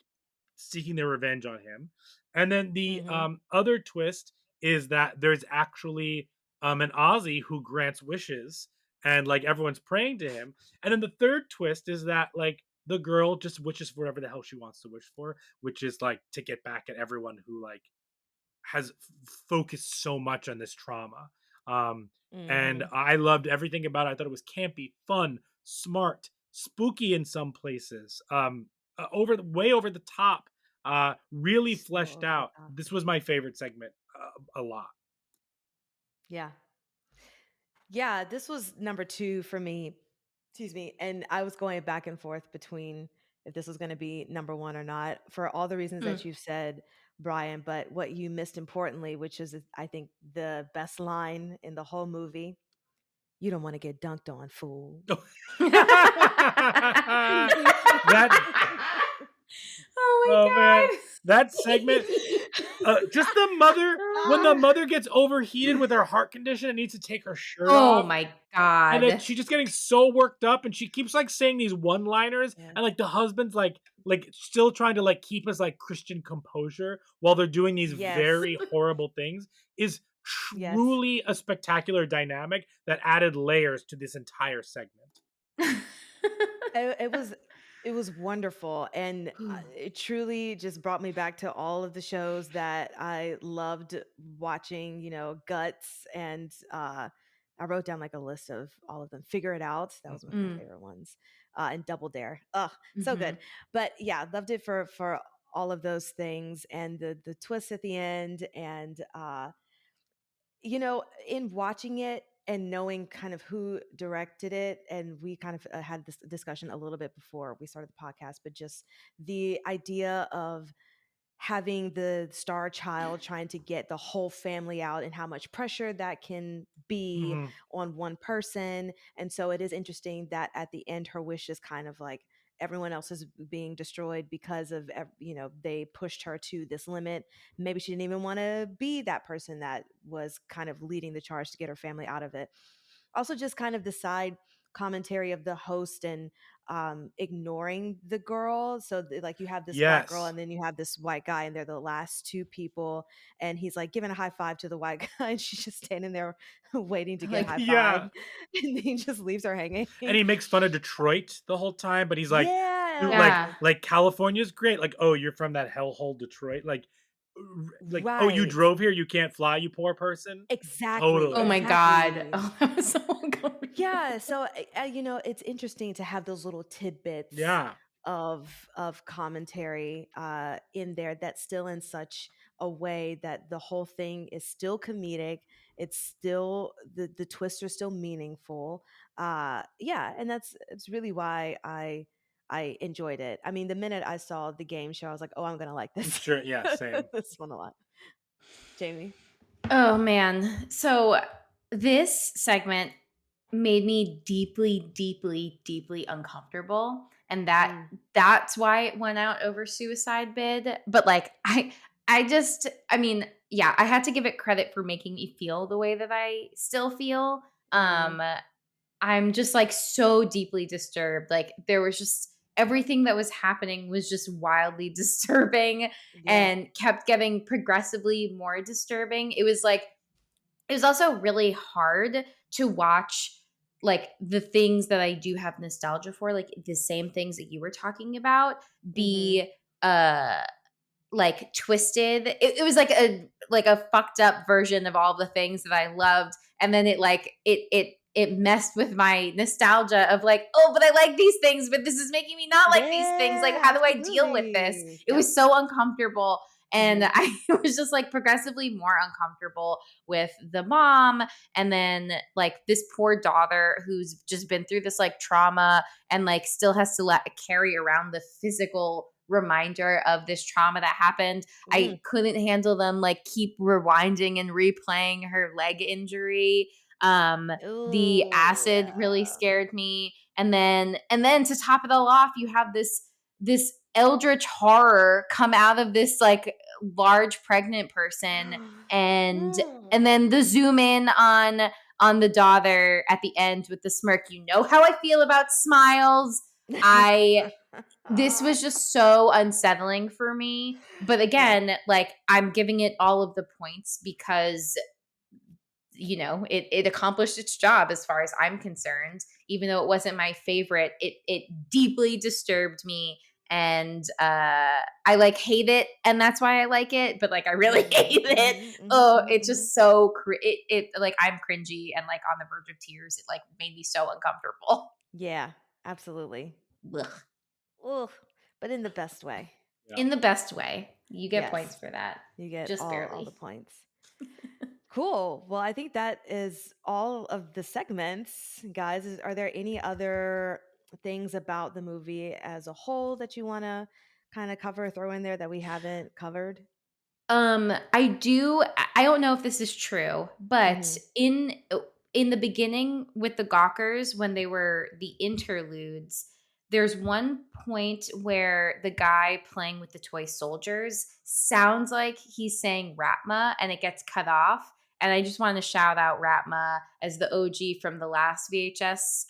seeking their revenge on him. And then the Mm-hmm. other twist is that there's actually an Aussie who grants wishes, and like everyone's praying to him. And then the third twist is that like the girl just wishes for whatever the hell she wants to wish for, which is like to get back at everyone who like has focused so much on this trauma. Um, and Mm-hmm. I loved everything about it. I thought it was campy, fun, smart, spooky in some places, way over the top, really So fleshed over the out. top. This was my favorite segment, a lot. Yeah. Yeah, this was number 2 for me. Excuse me. And I was going back and forth between if this was going to be number 1 or not for all the reasons Hmm. that you've said, Brian. But what you missed importantly, which is, I think, the best line in the whole movie: "You don't want to get dunked on, fool." That Oh oh man, my that segment, just the mother when the Ah, mother gets overheated with her heart condition and needs to take her shirt oh off. my And then god. she's just getting so worked up, and she keeps like saying these one-liners, yes. and like the husband's like still trying to like keep his like Christian composure while they're doing these Yes. very horrible things is Yes. truly a spectacular dynamic that added layers to this entire segment. It was wonderful, and it truly just brought me back to all of the shows that I loved watching. Guts, and I wrote down like a list of all of them. Figure It Out, that was one of my Mm, favorite ones, and Double Dare. Ugh, so good. mhm. But yeah, loved it for all of those things, and the twists at the end, and in watching it and knowing kind of who directed it, and we kind of had this discussion a little bit before we started the podcast, but just the idea of having the star child trying to get the whole family out and how much pressure that can be Mhm. on one person. And so it is interesting that at the end, her wish is kind of like everyone else is being destroyed because of, they pushed her to this limit. Maybe she didn't even want to be that person that was kind of leading the charge to get her family out of it. Also, just kind of the side commentary of the host and ignoring the girl. So like you have this black girl Yes. and then you have this white guy, and they're the last 2 people, and he's like giving a high five to the white guy, and she's just standing there waiting to get Like, high five, Yeah. and he just leaves her hanging. And he makes fun of Detroit the whole time, but he's like, dude, like Yeah. like California's great. Like, oh, you're from that hellhole Detroit. Like, oh, you Right. drove here, you can't fly, you poor person. Exactly. oh Totally. my god. Exactly. Oh, that was so uncomfortable. Yeah, so it's interesting to have those little tidbits Yeah. of commentary in there that's still in such a way that the whole thing is still comedic. It's still the twists are still meaningful. Yeah, and it's really why I enjoyed it. I mean, the minute I saw the game show, I was like, oh, I'm gonna like this Sure. Yeah. Same. this one a lot. Jamie. Oh man. So this segment made me deeply, deeply, deeply uncomfortable. And Mm, that's why it went out over Suicide Bid. But like I mean, yeah, I had to give it credit for making me feel the way that I still feel. mm, I'm just like so deeply disturbed. Like there was just everything that was happening was just wildly disturbing yeah. and kept getting progressively more disturbing. It was also really hard to watch like the things that I do have nostalgia for, like the same things that you were talking about, Mm-hmm. be uh like twisted. It was like a fucked up version of all the things that I loved, and then it messed with my nostalgia of like, oh, but I like these things, but this is making me not like these things. Like, Yeah, how do I deal with this? absolutely. It Yep. was so uncomfortable. And Mm-hmm. I was just like progressively more uncomfortable with the mom. And then like this poor daughter who's just been through this like trauma and like still has to carry around the physical reminder of this trauma that happened. Mm. I couldn't handle them like keep rewinding and replaying her leg injury. The Ooh, acid really yeah. scared me. And then to top it all off, you have this eldritch horror come out of this like large pregnant person, and then the zoom in on the daughter at the end with the smirk. You know how I feel about smiles. This was just so unsettling for me. But again, like I'm giving it all of the points because it accomplished its job as far as I'm concerned. Even though it wasn't my favorite, it deeply disturbed me, and I like hate it, and that's why I like it. But like I really hate it. It's just so it like I'm cringy and like on the verge of tears. It like made me so uncomfortable. Yeah, absolutely. Ugh. Ugh, but in the best way. Yeah. In the best way. You get Yes. points for that. You get Just all barely. the points. Cool. Well, I think that is all of the segments, guys. Are there any other things about the movie as a whole that you want to kind of throw in there that we haven't covered? I don't know if this is true, but in the beginning with the Gawkers, when they were the interludes, there's one point where the guy playing with the toy soldiers sounds like he's saying Ratma, and it gets cut off. And I just wanted to shout out Ratma as the OG from the last VHS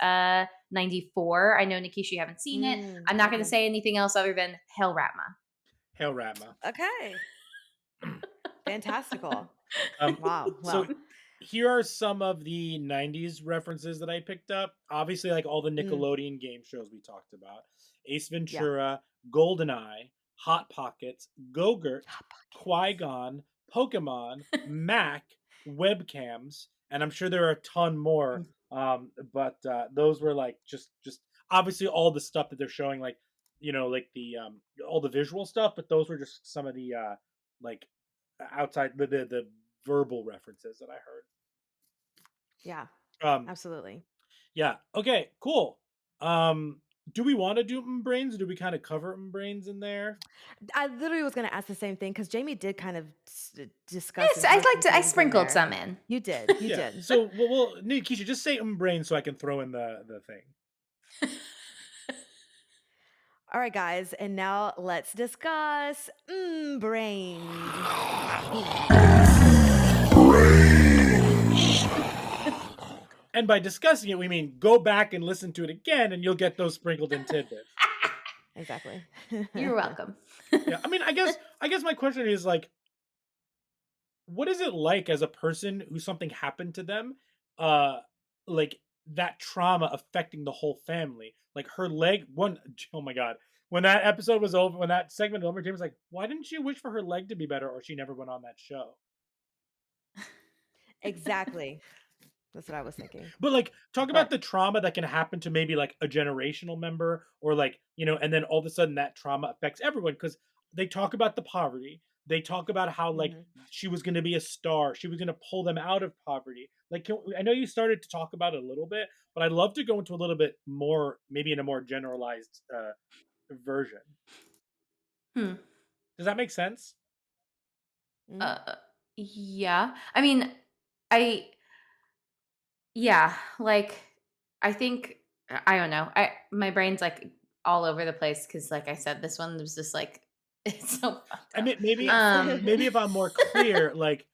94. I know, Nikisha, you haven't seen it. I'm not going to say anything else other than Hell Ratma. Hell Ratma. Okay. Fantastical. Wow. So here are some of the 90s references that I picked up. Obviously, like all the Nickelodeon game shows we talked about. Ace Ventura, GoldenEye, Hot Pockets, Go-Gurt, Qui-Gon, Pokemon, Mac, webcams, and I'm sure there are a ton more. But those were like just obviously all the stuff that they're showing, like like the all the visual stuff, but those were just some of the like outside the verbal references that I heard. Yeah. Absolutely. Yeah. Okay, cool. Do we want to do brains? Do we kind of cover brains in there? I literally was going to ask the same thing because Jamie did kind of discuss. Yes, I sprinkled some in. You did. You did. So, well, Nikisha, just say brains so I can throw in the thing. All right, guys, and now let's discuss brains. And by discussing it, we mean go back and listen to it again, and you'll get those sprinkled in tidbits. Exactly. You're welcome. Yeah, I mean, I guess my question is like, what is it like as a person who something happened to them, like that trauma affecting the whole family? Like her leg, oh my god, when that episode was over, when that segment was over, James was like, why didn't she wish for her leg to be better, or she never went on that show? Exactly. That's what I was thinking. But like, talk about the trauma that can happen to maybe like a generational member, or like, and then all of a sudden that trauma affects everyone, because they talk about the poverty. They talk about how like she was going to be a star. She was going to pull them out of poverty. Like, I know you started to talk about it a little bit, but I'd love to go into a little bit more, maybe in a more generalized version. Does that make sense? Yeah. I mean, like I think I don't know. My brain's like all over the place because, like I said, this one was just like it's so fucked up. I mean, maybe if I'm more clear, like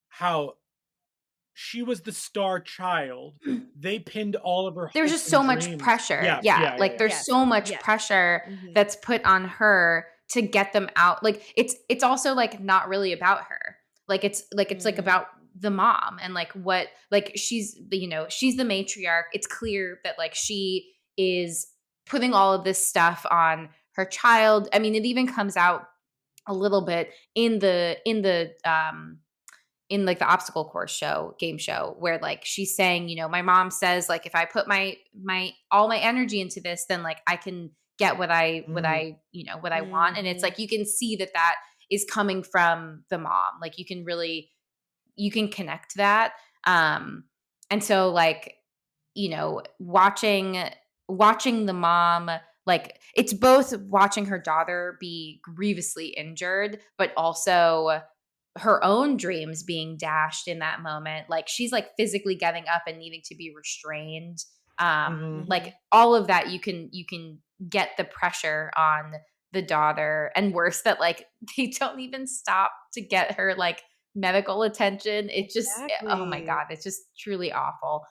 how she was the star child. They pinned all of her. There's just so much pressure. Like there's so much pressure that's put on her to get them out. Like it's also like not really about her. Like it's like about the mom and like what, like she's she's the matriarch. It's clear that like she is putting all of this stuff on her child. I mean, it even comes out a little bit in like the obstacle course game show, where like she's saying, my mom says like if I put my all my energy into this, then like I can get what I want. And it's like you can see that is coming from the mom. Like you can connect that. And so like, watching the mom, like it's both watching her daughter be grievously injured, but also her own dreams being dashed in that moment. Like she's like physically getting up and needing to be restrained. Like all of that, you can get the pressure on the daughter, and worse that like they don't even stop to get her like medical attention. It just oh my Exactly. god, it's just truly awful.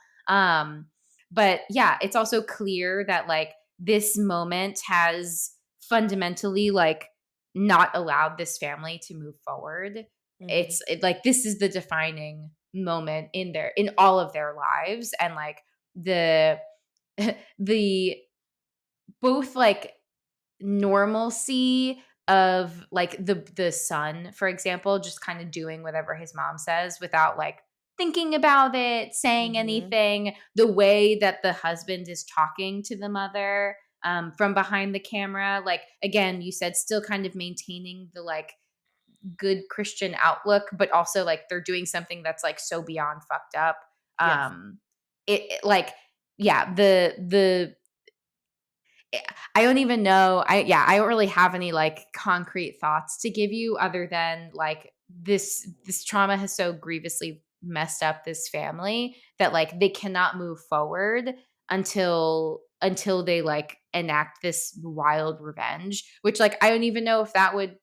But yeah, it's also clear that like this moment has fundamentally like not allowed this family to move forward. Mhm. Like this is the defining moment in all of their lives, and like the the both like normalcy of like the son, for example, just kind of doing whatever his mom says without like thinking about it, saying Mhm. anything, the way that the husband is talking to the mother from behind the camera, like again you said, still kind of maintaining the like good Christian outlook, but also like they're doing something that's like so beyond fucked up. Yes. Like yeah, the I don't even know. I don't really have any like concrete thoughts to give you other than like this trauma has so grievously messed up this family that like they cannot move forward until they like enact this wild revenge, which like I don't even know if that would,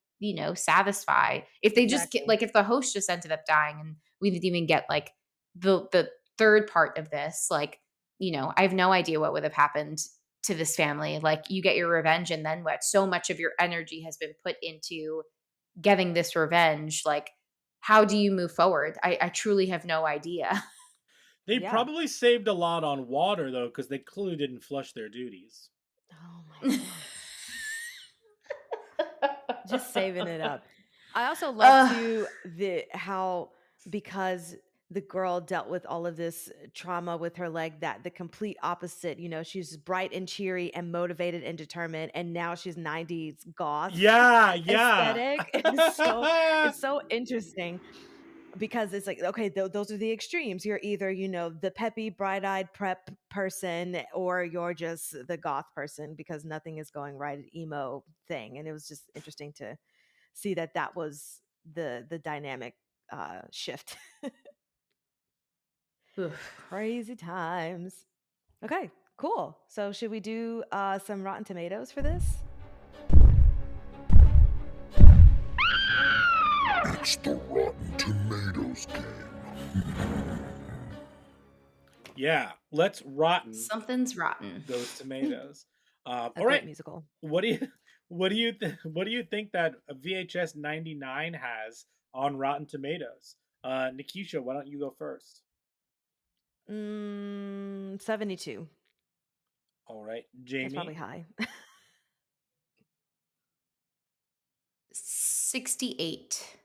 satisfy. If they just get Exactly. like if the host just ended up dying and we didn't even get like the third part of this, like, I have no idea what would have happened to this family. Like you get your revenge and then what? So much of your energy has been put into getting this revenge. Like, how do you move forward? I truly have no idea. They Yeah. probably saved a lot on water though, because they clearly didn't flush their duties. Oh my gosh. Just saving it up. I also love Ugh. to the how because the girl dealt with all of this trauma with her leg, that the complete opposite, she's bright and cheery and motivated and determined, and now she's 90s goth Yeah, yeah. aesthetic. It's so interesting because it's like, okay, those are the extremes. You're either, the peppy, bright-eyed prep person, or you're just the goth person because nothing is going right at emo thing. And it was just interesting to see that was the dynamic shift. Oof. Crazy times. Okay, cool. So should we do some Rotten Tomatoes for this? It's the Rotten Tomatoes game. Yeah, let's rotten Something's rotten. those tomatoes. A All great right, musical. what do you what do you think that a VHS 99 has on Rotten Tomatoes? Nikisha, why don't you go first? 72. All right, That's probably Jamie. high. 68.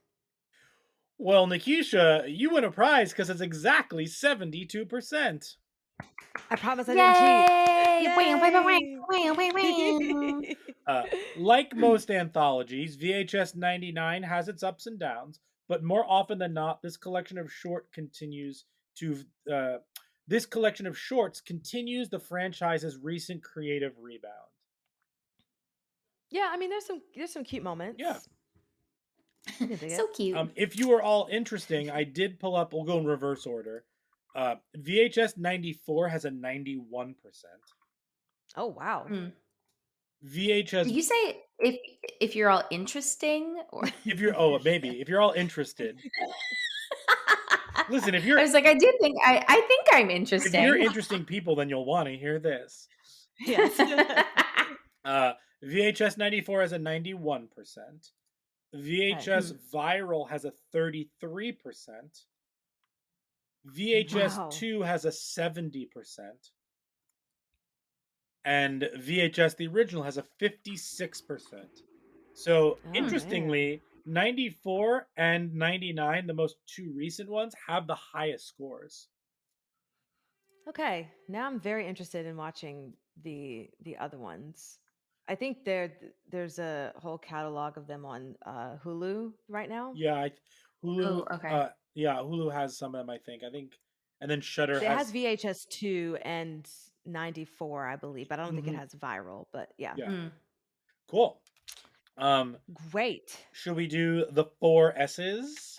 Well, Nikisha, you win a prize because it's exactly 72%. I promise I didn't cheat. Yay! Yay! Like most anthologies, VHS 99 has its ups and downs, but more often than not, this collection of shorts continues the franchise's recent creative rebound. Yeah, I mean, there's some cute moments. Yeah. I can dig So it. cute. If you are all interesting, I did pull up. We'll go in reverse order. VHS 94 has a 91%. Oh wow. Mm. VHS. Did you say if you're all interesting or If you're if you're all interested. Listen, if I you're was like, I do think I think I'm if interesting. you're interesting people, then you'll want to hear this. Yes. VHS 94 has a 91%. VHS Okay. Viral has a 33%. VHS Wow. 2 has a 70%. And VHS the original has a 56%. So Oh, interestingly, 94 and 99, the most two recent ones, have the highest scores. Okay. Now I'm very interested in watching the other ones. I think there's a whole catalog of them on Hulu right now. Yeah, Hulu. Oh, okay. Hulu has some of them. I think, and then Shutter It has has. VHS 2 and 94, I believe, but I don't think it Mhm. has Viral. But yeah. Yeah, Mm. cool. Great. Should we do the 4 S's?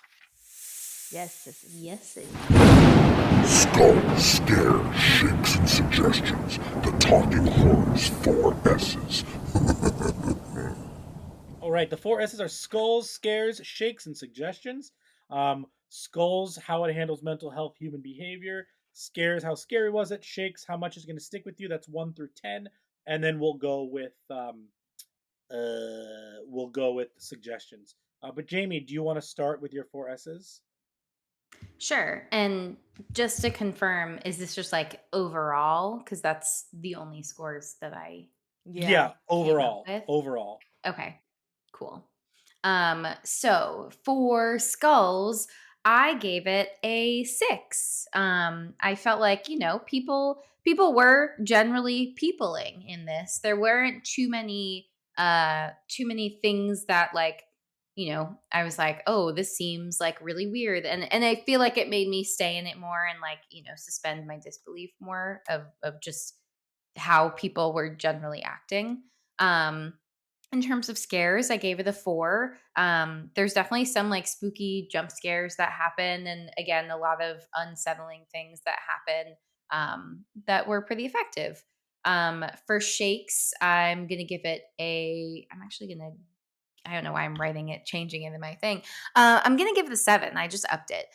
Yes. This is Yes. Skull, Scare, Shakes, and Suggestions. The Talking Horrors 4 S's. All right, the 4 S's are skulls, scares, shakes, and suggestions. Skulls, how it handles mental health, human behavior. Scares, how scary was it? Shakes, how much is going to stick with you? That's 1 through 10, and then we'll go with the suggestions. But Jamie, do you want to start with your 4 S's? Sure. And just to confirm, is this just like overall? Because that's the only scores that I Yeah. came up Overall, with. overall. Okay, cool. So for skulls, I gave it a 6. I felt like, people were generally peopling in this. There weren't too many things that like, I was like, oh, this seems like really weird. And I feel like it made me stay in it more and like, suspend my disbelief more of just how people were generally acting. Um in terms of scares, I gave it a 4. There's definitely some like spooky jump scares that happen, and again, a lot of unsettling things that happen that were pretty effective. For shakes, I'm gonna give it a. I'm actually gonna. I don't know why I'm writing it, changing it in my thing. I'm gonna give it a 7. I just upped it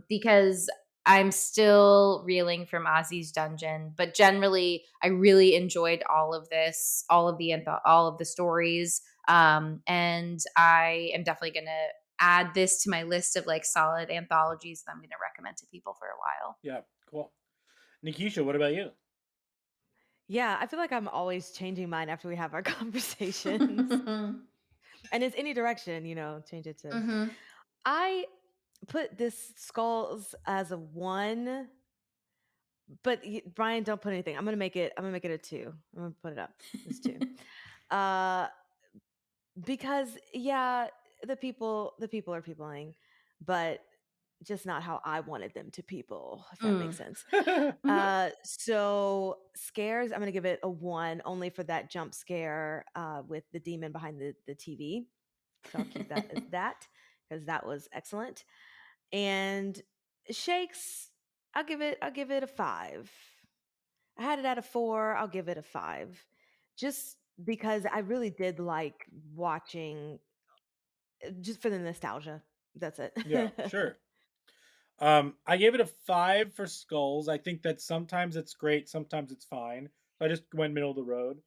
because I'm still reeling from Ozzy's dungeon, but generally, I really enjoyed all of this, all of the stories, and I am definitely gonna add this to my list of like solid anthologies that I'm gonna recommend to people for a while. Yeah, cool. Nikisha, what about you? Yeah, I feel like I'm always changing mine after we have our conversations. And it's any direction, change it to. Hmm. I put this skulls as a 1, but Brian, don't put anything. I'm gonna make it a 2. I'm gonna put it up. It's 2. Uh because yeah, the people are peopling, but just not how I wanted them to people, if that makes Mm. sense. Hmm. So scares, I'm gonna give it a 1 only for that jump scare with the demon behind the TV. So I'll keep that as that because that was excellent. And shakes, I'll give it a 5. I had it at a 4. I'll give it a 5. Just because I really did like watching just for the nostalgia. That's it. Yeah, sure. I gave it a 5 for skulls. I think that sometimes it's great, sometimes it's fine. So I just went middle of the road.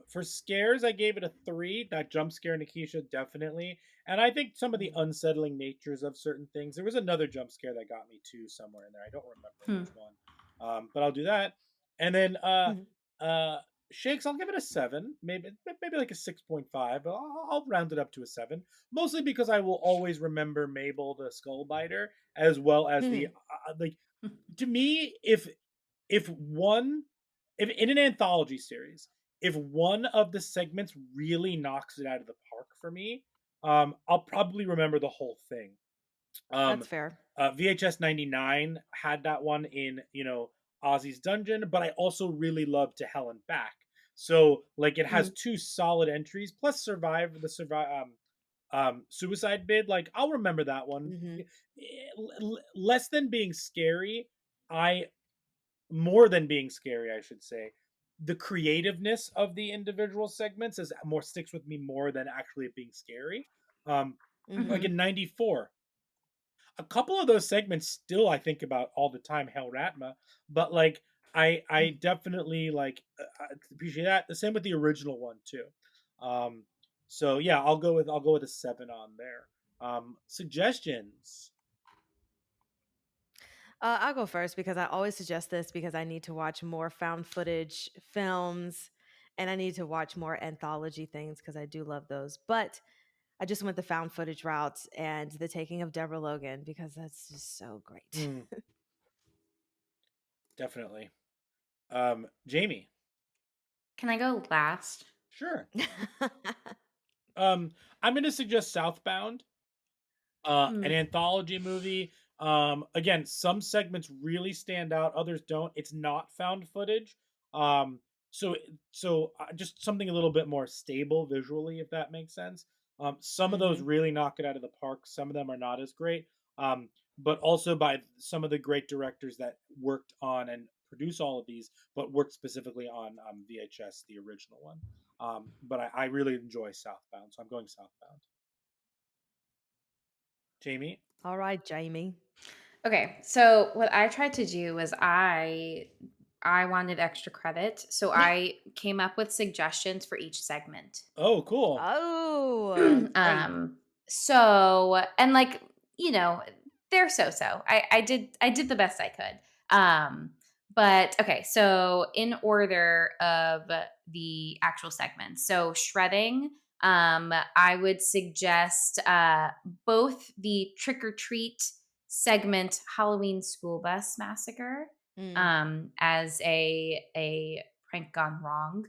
For scares, I gave it a 3. That jump scare, Nikisha, definitely. And I think some of the Mhm. unsettling natures of certain things. There was another jump scare that got me too somewhere in there. I don't remember Hmm. which one. But I'll do that. And then Mhm. uh shakes, I'll give it a 7, maybe like a 6.5, but I'll round it up to a 7. Mostly because I will always remember Mabel the Skull Biter, as well as the Mhm. like, to me, if in an anthology series, if one of the segments really knocks it out of the park for me, I'll probably remember the whole thing. um That's fair. VHS 99 had that one in, Ozzy's dungeon, but I also really loved To Hell and Back. So like it has Mm. two solid entries plus survive suicide bid. Like I'll remember that one. Mhm. Less than being scary, I more than being scary, I should say. The creativeness of the individual segments is more sticks with me more than actually it being scary. Um, like Mhm. Hmm. in '94, a couple of those segments still I think about all the time. Hell Ratma, but like I definitely like appreciate that. The same with the original one too. Um, so yeah, I'll go with a 7 on there. Suggestions. I'll go first because I always suggest this because I need to watch more found footage films and I need to watch more anthology things because I do love those. But I just went the found footage route and the taking of Deborah Logan because that's just so great. Mm, definitely. Jamie. Can I go last? Sure. I'm gonna suggest Southbound, an Mm. anthology movie. Again, some segments really stand out, others don't. It's not found footage. Um, so just something a little bit more stable visually, if that makes sense. Some of those Hmm. really knock it out of the park. Some of them are not as great. But also by some of the great directors that worked on and produce all of these, but worked specifically on VHS, the original one. But I really enjoy Southbound, so I'm going Southbound. Jamie? All right, Jamie. Okay, so what I tried to do was I wanted extra credit, so I came up with suggestions for each segment. Oh, cool. Oh, So, and like, you know, they're so. I did the best I could. But okay, so in order of the actual segments. So shredding, I would suggest both the trick or treat segment Halloween School Bus Massacre as a prank gone wrong.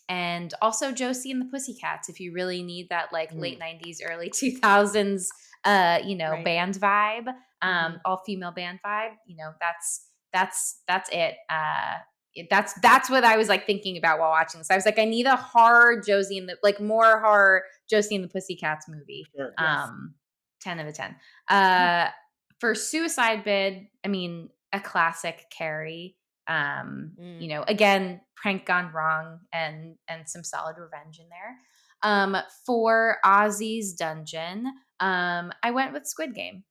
And also Josie and the Pussycats, if you really need that like late 90s, early 2000s, Right. band vibe, all female band vibe, that's it. That's what I was like thinking about while watching this. I was like, I need a horror Josie and the like more horror Josie and the Pussycats movie. Sure. Yes. 10 out of 10. For Suicide Bid, I mean, a classic Carrie. Again, prank gone wrong and some solid revenge in there. For Ozzy's Dungeon, I went with Squid Game.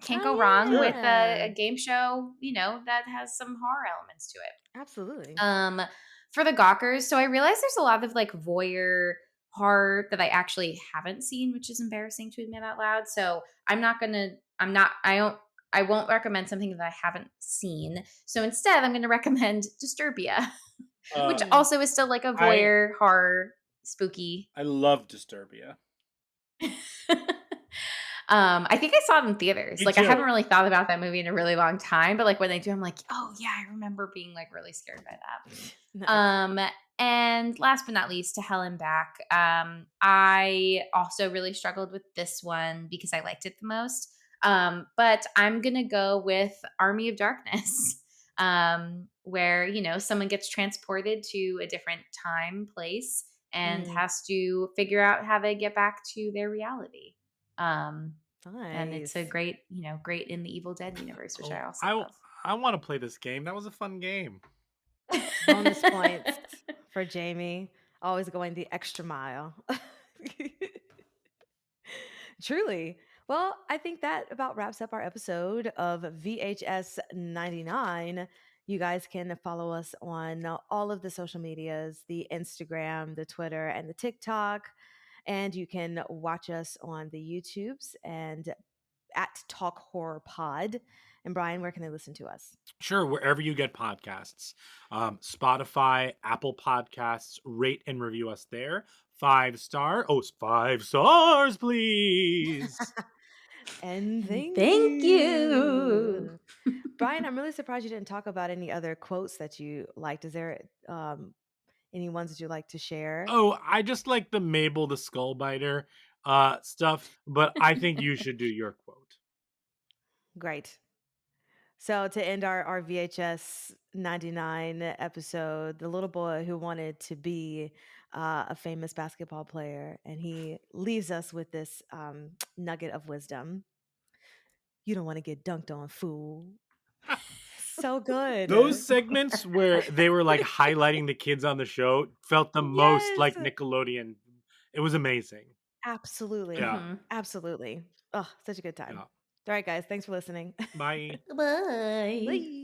Can't go wrong with a game show, that has some horror elements to it. Absolutely. For the Gawkers, so I realize there's a lot of like voyeur horror that I actually haven't seen, which is embarrassing to admit out loud. So I won't recommend something that I haven't seen. So instead, I'm going to recommend Disturbia, which also is still like a voyeur horror, spooky. I love Disturbia. I think I saw it in theaters. Me like too. I haven't really thought about that movie in a really long time, but like when I do, I'm like, oh yeah, I remember being like really scared by that. Nice. And last but not least, To Hell and Back. I also really struggled with this one because I liked it the most. But I'm gonna go with Army of Darkness, where someone gets transported to a different time, place, and has to figure out how they get back to their reality. And it's a Nice. great in the Evil Dead universe, which I also love. I want to play this game. That was a fun game. Bonus points for Jamie. Always going the extra mile. Truly. Well, I think that about wraps up our episode of VHS 99. You guys can follow us on all of the social medias, the Instagram, the Twitter, and the TikTok. And you can watch us on the YouTubes and at Talk Horror Pod. And Brian, where can they listen to us? Sure, wherever you get podcasts. Spotify, Apple Podcasts, rate and review us there. 5-star. Oh, 5 stars, please. And thank you. Brian, I'm really surprised you didn't talk about any other quotes that you liked. Is there any ones that you like to share? Oh, I just like the Mabel the Skull Biter stuff, but I think you should do your quote. Great. So to end our VHS 99 episode, the little boy who wanted to be a famous basketball player, and he leaves us with this nugget of wisdom. You don't want to get dunked on, fool. So good. Those segments where they were like highlighting the kids on the show felt the most like Nickelodeon. It was amazing. Absolutely. Yeah. Absolutely. Oh, such a good time. Yeah. All right, guys. Thanks for listening. Bye. Bye. Bye.